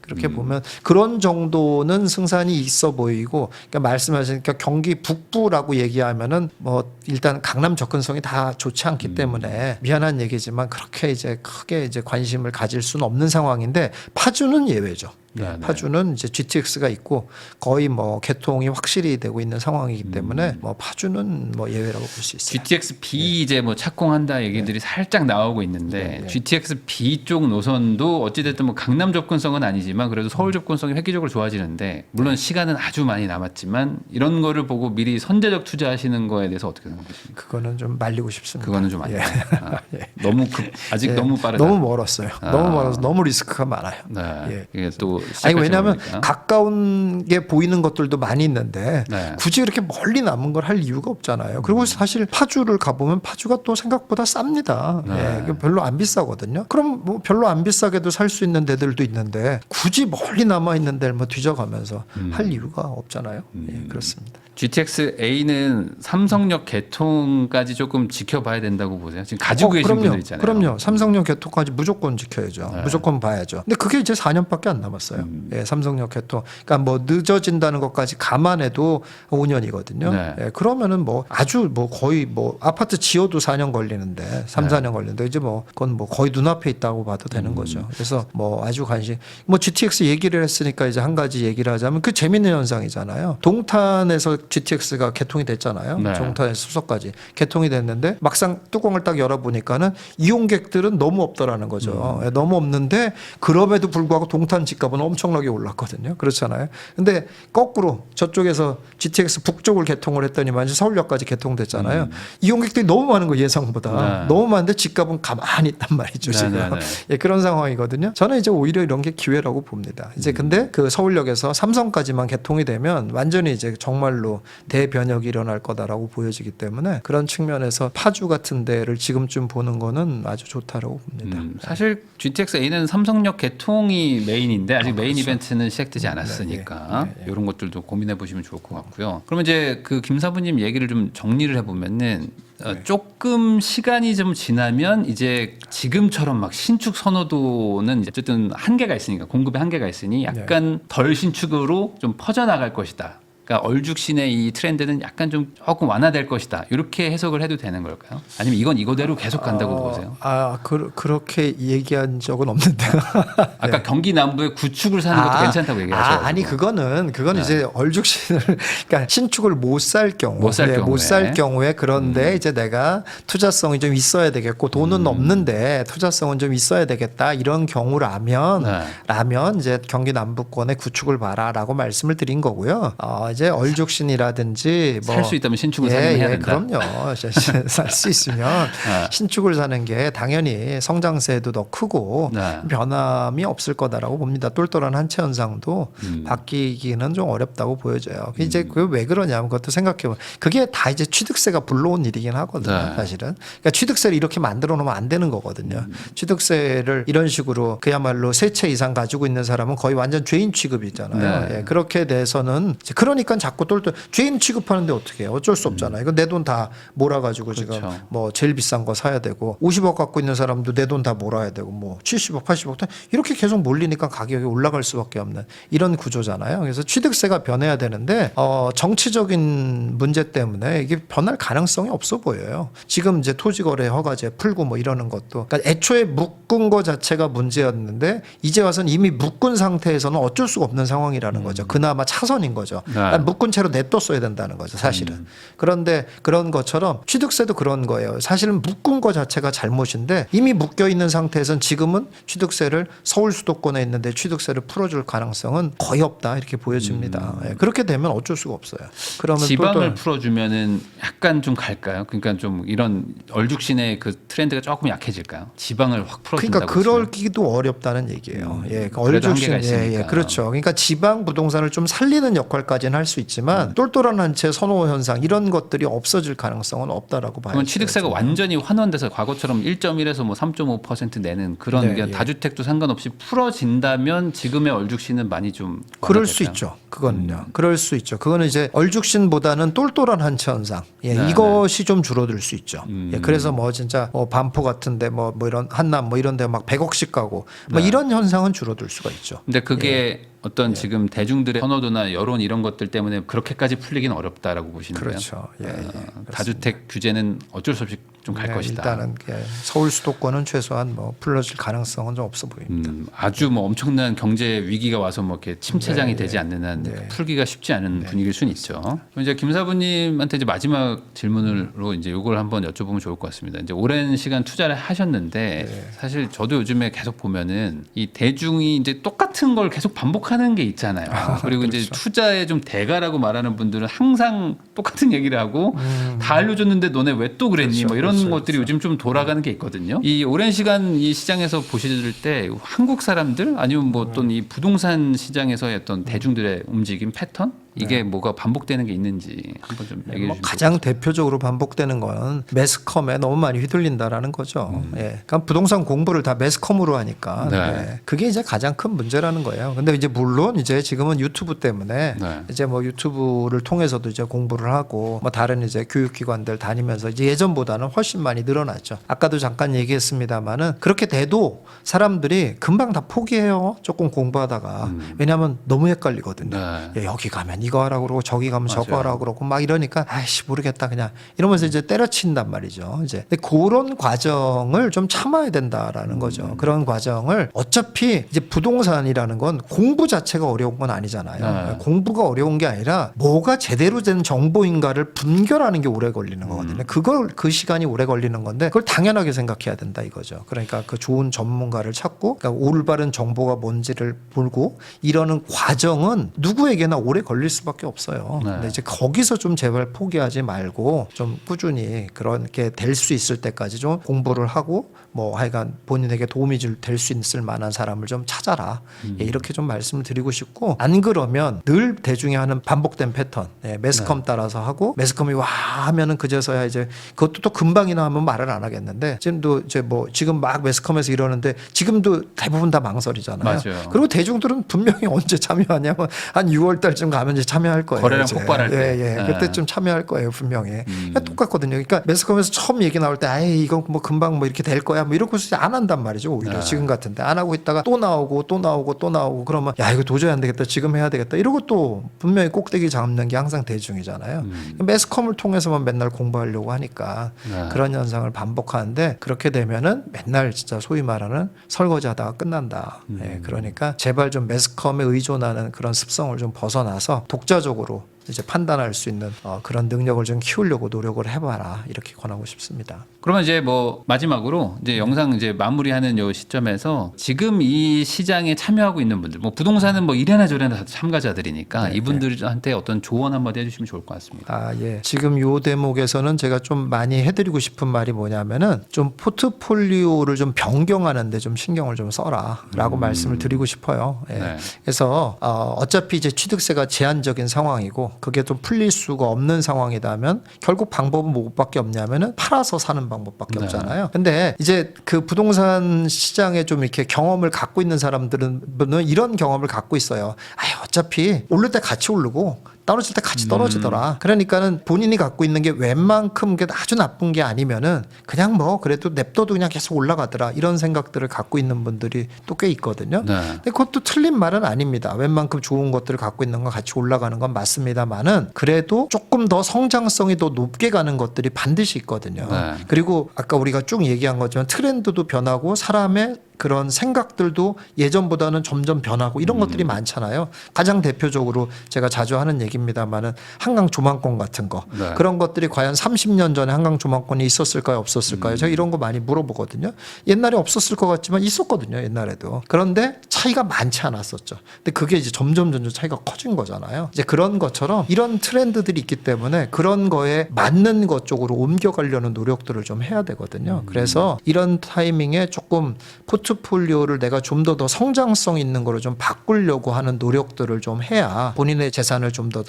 그렇게 보면 그런 정도는 승산이 있어 보이고 그러니까 말씀하시니까 경기 북부라고 얘기하면은 뭐 일단 강남 접근성이 다 좋지 않기 때문에 미안한 얘기지만 그렇게 이제 크게 이제 관심을 가질 수는 없는 상황인데 파주는 예외죠. 네, 네. 파주는 이제 GTX가 있고 거의 뭐 개통이 확실히 되고 있는 상황이기 때문에 뭐 파주는 뭐 예외라고 볼 수 있어요. GTX B 이제 뭐 착공한다 얘기들이 살짝 나오고 있는데 GTX B 쪽 노선도 어찌됐든 뭐 강남 접근성은 아니지만 그래도 서울 접근성이 획기적으로 좋아지는데 물론 시간은 아주 많이 남았지만 이런 거를 보고 미리 선제적 투자하시는 거에 대해서 어떻게 생각하십니까? 그거는 좀 말리고 싶습니다. 그거는 좀 아니다. 너무 아직 너무 빠르다. 너무 멀었어요. 너무 멀어서 너무 리스크가 많아요. 네. 이게 또 아니 왜냐하면 보니까. 가까운 게 보이는 것들도 많이 있는데 네. 굳이 이렇게 멀리 남은 걸 할 이유가 없잖아요. 그리고 사실 파주를 가보면 파주가 또 생각보다 쌉니다. 네. 이게 별로 안 비싸거든요. 그럼 뭐 별로 안 비싸게도 살 수 있는 데들도 있는데 굳이 멀리 남아 있는 데를 뭐 뒤져가면서 할 이유가 없잖아요. 그렇습니다. GTX A는 삼성역 개통까지 조금 지켜봐야 된다고 보세요. 지금 가지고 계신 그럼요. 분들 있잖아요. 그럼요. 삼성역 개통까지 무조건 지켜야죠. 무조건 봐야죠. 근데 그게 이제 4년밖에 안 남았어요. 예, 삼성역 개통. 그러니까 뭐 늦어진다는 것까지 감안해도 5년이거든요. 네. 예, 그러면은 뭐 아주 뭐 거의 뭐 아파트 지어도 4년 걸리는데 3, 4년 걸리는데 이제 뭐 그건 뭐 거의 눈앞에 있다고 봐도 되는 거죠. 그래서 뭐 아주 뭐 GTX 얘기를 했으니까 이제 한 가지 얘기를 하자면 그 재밌는 현상이잖아요. 동탄에서 GTX가 개통이 됐잖아요. 네. 동탄에서 수서까지 개통이 됐는데 막상 뚜껑을 딱 열어보니까는 이용객들은 너무 없더라는 거죠. 예, 너무 없는데 그럼에도 불구하고 동탄 집값은 엄청나게 올랐거든요. 그렇잖아요. 근데 거꾸로 저쪽에서 GTX 북쪽을 개통을 했더니만 서울역까지 개통됐잖아요. 이용객들이 너무 많은 거 예상보다. 네. 너무 많은데 집값은 가만히 있단 말이죠. 지금. 네. 예, 그런 상황이거든요. 저는 이제 오히려 이런 게 기회라고 봅니다. 이제 근데 그 서울역에서 삼성까지만 개통이 되면 완전히 이제 정말로 대변혁이 일어날 거다라고 보여지기 때문에 그런 측면에서 파주 같은 데를 지금쯤 보는 거는 아주 좋다라고 봅니다. 사실 GTX A는 삼성역 개통이 메인인데 아직 메인 이벤트는 시작되지 않았으니까 이런 것들도 고민해 보시면 좋을 것 같고요. 그러면 이제 그 김사부님 얘기를 좀 정리를 해보면은 조금 시간이 좀 지나면 이제 지금처럼 막 신축 선호도는 어쨌든 한계가 있으니까 공급에 한계가 있으니 약간 덜 신축으로 좀 퍼져나갈 것이다. 그러니까 얼죽신의 이 트렌드는 약간 좀 조금 완화될 것이다. 이렇게 해석을 해도 되는 걸까요? 아니면 이건 이거대로 계속 간다고 보세요? 그렇게 얘기한 적은 없는데. 아까 경기 남부에 구축을 사는 것도 괜찮다고 얘기하셨죠. 아니 그거는 이제 얼죽신을 그러니까 신축을 못 살 경우, 못 살 경우에 그런데 이제 내가 투자성이 좀 있어야 되겠고 돈은 없는데 투자성은 좀 있어야 되겠다 이런 경우라면 이제 경기 남부권에 구축을 봐라라고 말씀을 드린 거고요. 이제 얼죽신이라든지 뭐 살 수 있다면 신축을 사면 해야 된다. 그럼요. 살 수 있으면 신축을 사는 게 당연히 성장세도 더 크고 변함이 없을 거다라고 봅니다. 똘똘한 한채 현상도 바뀌기는 좀 어렵다고 보여져요. 이제 그게 왜 그러냐면 그것도 생각해보면 그게 다 이제 취득세가 불러온 일이긴 하거든요. 사실은. 그러니까 취득세를 이렇게 만들어 놓으면 안 되는 거거든요. 취득세를 이런 식으로 그야말로 세 채 이상 가지고 있는 사람은 거의 완전 죄인 취급이잖아요. 예, 그렇게 돼서는 그러니까 자꾸 똘똘 죄인 취급하는데 어떻게 해요? 어쩔 수 없잖아요. 이거 내 돈 다 몰아가지고 지금 뭐 제일 비싼 거 사야 되고 50억 갖고 있는 사람도 내 돈 다 몰아야 되고 뭐 70억, 80억 이렇게 계속 몰리니까 가격이 올라갈 수밖에 없는 이런 구조잖아요. 그래서 취득세가 변해야 되는데 정치적인 문제 때문에 이게 변할 가능성이 없어 보여요. 지금 이제 토지거래 허가제 풀고 뭐 이러는 것도 그러니까 애초에 묶은 거 자체가 문제였는데 이제 와서는 이미 묶은 상태에서는 어쩔 수가 없는 상황이라는 거죠. 그나마 차선인 거죠. 묶은 채로 냅뒀어야 된다는 거죠, 사실은. 그런데 그런 것처럼 취득세도 그런 거예요. 사실은 묶은 거 자체가 잘못인데 이미 묶여 있는 상태에서는 지금은 취득세를 서울 수도권에 있는데 취득세를 풀어줄 가능성은 거의 없다 이렇게 보여집니다. 그렇게 되면 어쩔 수가 없어요. 그러면 지방을 풀어주면은 약간 좀 갈까요? 그러니까 좀 이런 얼죽신의 그 트렌드가 조금 약해질까요? 지방을 확 풀어준다고. 그러니까 그러기도 어렵다는 얘기예요. 얼죽신, 그렇죠. 그러니까 지방 부동산을 좀 살리는 역할까지는 할 수 있지만 똘똘한 한 채 선호 현상 이런 것들이 없어질 가능성은 없다라고 봐요. 그러면 취득세가 완전히 환원돼서 과거처럼 1.1에서 뭐 3.5% 내는 그런 다주택도 상관없이 풀어진다면 지금의 얼죽신은 많이 좀 그럴 수 있죠. 그거는요. 그럴 수 있죠. 그거는 이제 얼죽신보다는 똘똘한 한 채 현상. 이것이 좀 줄어들 수 있죠. 그래서 뭐 진짜 뭐 반포 같은데 뭐 이런 한남 뭐 이런데 막 100억씩 가고 뭐 이런 현상은 줄어들 수가 있죠. 근데 그게 어떤 지금 대중들의 선호도나 여론 이런 것들 때문에 그렇게까지 풀리긴 어렵다라고 보시는 거예요. 그렇죠. 다주택 규제는 어쩔 수 없이 좀 갈 것이다. 일단은 서울 수도권은 최소한 뭐 풀어질 가능성은 좀 없어 보입니다. 아주 뭐 엄청난 경제 위기가 와서 뭐 이렇게 침체장이 되지 않는 한 풀기가 쉽지 않은 분위기일 수는 있죠. 그럼 이제 김사부님한테 이제 마지막 질문으로 이제 이걸 한번 여쭤보면 좋을 것 같습니다. 이제 오랜 시간 투자를 하셨는데 사실 저도 요즘에 계속 보면은 이 대중이 이제 똑같은 걸 계속 반복하는 게 있잖아요. 그리고 그렇죠. 이제 투자의 좀 대가라고 말하는 분들은 항상 똑같은 얘기를 하고 다 알려줬는데 너네 왜 또 그랬니? 그렇죠. 뭐 이런 그렇죠. 것들이 요즘 좀 돌아가는 게 있거든요. 이 오랜 시간 이 시장에서 보실 때 한국 사람들 아니면 뭐 어떤 이 부동산 시장에서의 어떤 대중들의 움직임 패턴 이게 뭐가 반복되는 게 있는지 한번 좀 얘기해 주시면 가장 대표적으로 반복되는 건 매스컴에 너무 많이 휘둘린다라는 거죠. 그러니까 부동산 공부를 다 매스컴으로 하니까 그게 이제 가장 큰 문제라는 거예요. 근데 이제 물론 이제 지금은 유튜브 때문에 이제 뭐 유튜브를 통해서도 이제 공부를 하고 뭐 다른 이제 교육기관들 다니면서 이제 예전보다는 훨씬 많이 늘어났죠. 아까도 잠깐 얘기했습니다만은 그렇게 돼도 사람들이 금방 다 포기해요. 조금 공부하다가 왜냐하면 너무 헷갈리거든요. 여기 가면 이거 하라고 그러고 저기 가면 저거 하라고 그러고 막 이러니까 아이씨 모르겠다 그냥 이러면서 이제 때려친단 말이죠. 이제 근데 그런 과정을 좀 참아야 된다라는 거죠. 그런 과정을 어차피 이제 부동산이라는 건 공부 자체가 어려운 건 아니잖아요. 공부가 어려운 게 아니라 뭐가 제대로 된 정보인가를 분별하는 게 오래 걸리는 거거든요. 그 시간이 오래 걸리는 건데 그걸 당연하게 생각해야 된다 이거죠. 그러니까 그 좋은 전문가를 찾고 그러니까 올바른 정보가 뭔지를 보고 이러는 과정은 누구에게나 오래 걸릴 수밖에 없어요. 근데 이제 거기서 좀 제발 포기하지 말고 좀 꾸준히 그렇게 될 수 있을 때까지 좀 공부를 하고 뭐 하여간 본인에게 도움이 될 수 있을 만한 사람을 좀 찾아라. 이렇게 좀 말씀을 드리고 싶고 안 그러면 늘 대중이 하는 반복된 패턴 매스컴 따라서 하고 매스컴이 와 하면은 그제서야 이제 그것도 또 금방이나 하면 말을 안 하겠는데 지금도 이제 뭐 지금 막 매스컴에서 이러는데 지금도 대부분 다 망설이잖아요. 맞아요. 그리고 대중들은 분명히 언제 참여하냐면 한 6월 달쯤 가면 이제 참여할 거예요. 거래량 이제. 폭발할 때. 그때쯤 참여할 거예요, 분명히. 똑같거든요. 그러니까 매스컴에서 처음 얘기 나올 때, 아이 이거 뭐 금방 뭐 이렇게 될 거야, 뭐 이러고 안 한단 말이죠. 오히려 지금 같은데 안 하고 있다가 또 나오고 또 나오고 또 나오고 그러면 야 이거 도저히 안 되겠다, 지금 해야 되겠다. 이러고 또 분명히 꼭대기 잡는 게 항상 대중이잖아요. 매스컴을 통해서만 맨날 공부하려고 하니까 그런 현상을 반복하는데 그렇게 되면은 맨날 진짜 소위 말하는 설거지하다가 끝난다. 그러니까 제발 좀 매스컴에 의존하는 그런 습성을 좀 벗어나서 독자적으로 이제 판단할 수 있는 그런 능력을 좀 키우려고 노력을 해봐라 이렇게 권하고 싶습니다. 그러면 이제 뭐 마지막으로 이제 영상 이제 마무리하는 요 시점에서 지금 이 시장에 참여하고 있는 분들, 뭐 부동산은 뭐 이래나 저래나 다 참가자들이니까 이분들한테 어떤 조언 한마디 해주시면 좋을 것 같습니다. 지금 요 대목에서는 제가 좀 많이 해드리고 싶은 말이 뭐냐면은 좀 포트폴리오를 좀 변경하는데 좀 신경을 좀 써라라고 말씀을 드리고 싶어요. 그래서 어차피 이제 취득세가 제한적인 상황이고 그게 좀 풀릴 수가 없는 상황이라면 결국 방법은 뭐밖에 없냐면은 팔아서 사는 방법밖에 없잖아요. 근데 이제 그 부동산 시장에 좀 이렇게 경험을 갖고 있는 사람들은 이런 경험을 갖고 있어요. 어차피 오를 때 같이 오르고 떨어질 때 같이 떨어지더라. 그러니까는 본인이 갖고 있는 게 웬만큼 게 아주 나쁜 게 아니면은 그냥 뭐 그래도 냅둬도 그냥 계속 올라가더라. 이런 생각들을 갖고 있는 분들이 또 꽤 있거든요. 근데 그것도 틀린 말은 아닙니다. 웬만큼 좋은 것들을 갖고 있는 건 같이 올라가는 건 맞습니다만은 그래도 조금 더 성장성이 더 높게 가는 것들이 반드시 있거든요. 그리고 아까 우리가 쭉 얘기한 것처럼 트렌드도 변하고 사람의 그런 생각들도 예전보다는 점점 변하고 이런 것들이 많잖아요. 가장 대표적으로 제가 자주 하는 얘기입니다만은 한강 조망권 같은 거 그런 것들이 과연 30년 전에 한강 조망권이 있었을까요, 없었을까요? 제가 이런 거 많이 물어보거든요. 옛날에 없었을 것 같지만 있었거든요, 옛날에도. 그런데 차이가 많지 않았었죠. 근데 그게 이제 점점 차이가 커진 거잖아요. 이제 그런 것처럼 이런 트렌드들이 있기 때문에 그런 거에 맞는 것 쪽으로 옮겨가려는 노력들을 좀 해야 되거든요. 그래서 이런 타이밍에 조금 포트폴리오를 내가 좀 더 성장성 있는 거로 좀 바꾸려고 하는 노력들을 좀 해야 본인의 재산을 좀 더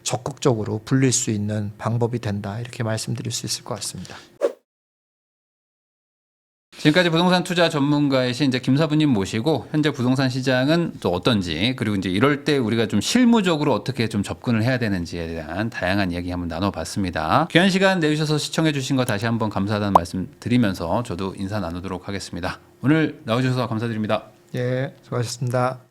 적극적으로 불릴 수 있는 방법이 된다. 이렇게 말씀드릴 수 있을 것 같습니다. 지금까지 부동산 투자 전문가이신 이제 김사부님 모시고 현재 부동산 시장은 또 어떤지 그리고 이제 이럴 때 우리가 좀 실무적으로 어떻게 좀 접근을 해야 되는지에 대한 다양한 이야기 한번 나눠봤습니다. 귀한 시간 내주셔서 시청해주신 거 다시 한번 감사하다는 말씀 드리면서 저도 인사 나누도록 하겠습니다. 오늘 나와주셔서 감사드립니다. 수고하셨습니다.